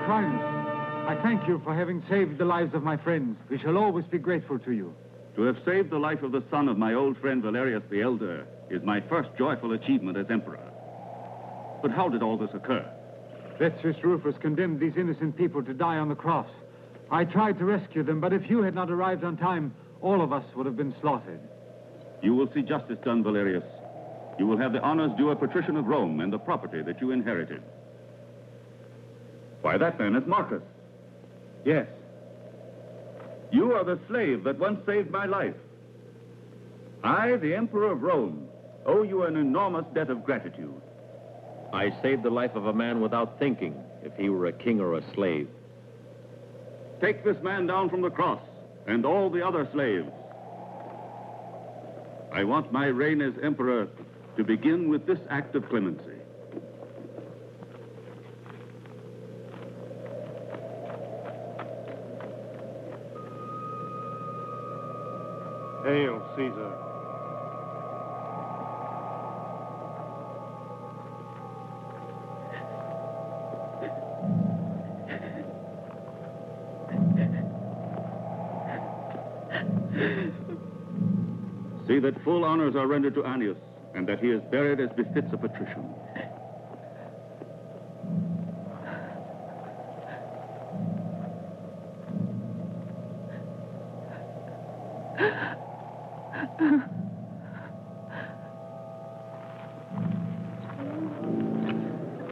G: Primus, I thank you for having saved the lives of my friends. We shall always be grateful to you.
R: To have saved the life of the son of my old friend Valerius the Elder is my first joyful achievement as emperor. But how did all this occur?
G: Vettius Rufus condemned these innocent people to die on the cross. I tried to rescue them, but if you had not arrived on time, all of us would have been slaughtered.
R: You will see justice done, Valerius. You will have the honors due a patrician of Rome and the property that you inherited. Why, that man is Marcus.
D: Yes.
R: You are the slave that once saved my life. I, the Emperor of Rome, owe you an enormous debt of gratitude.
E: I saved the life of a man without thinking, if he were a king or a slave.
R: Take this man down from the cross, and all the other slaves. I want my reign as emperor to begin with this act of clemency.
D: Hail, Caesar.
R: See that full honors are rendered to Annius, and that he is buried as befits a patrician.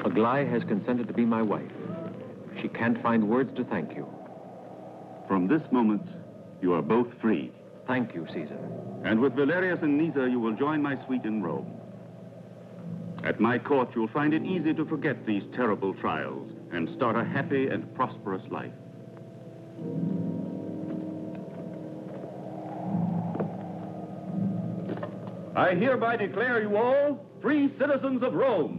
E: Aglaia has consented to be my wife. She can't find words to thank you.
R: From this moment, you are both free.
E: Thank you, Caesar.
R: And with Valerius and Nyssa, you will join my suite in Rome. At my court, you'll find it easy to forget these terrible trials and start a happy and prosperous life. I hereby declare you all free citizens of Rome.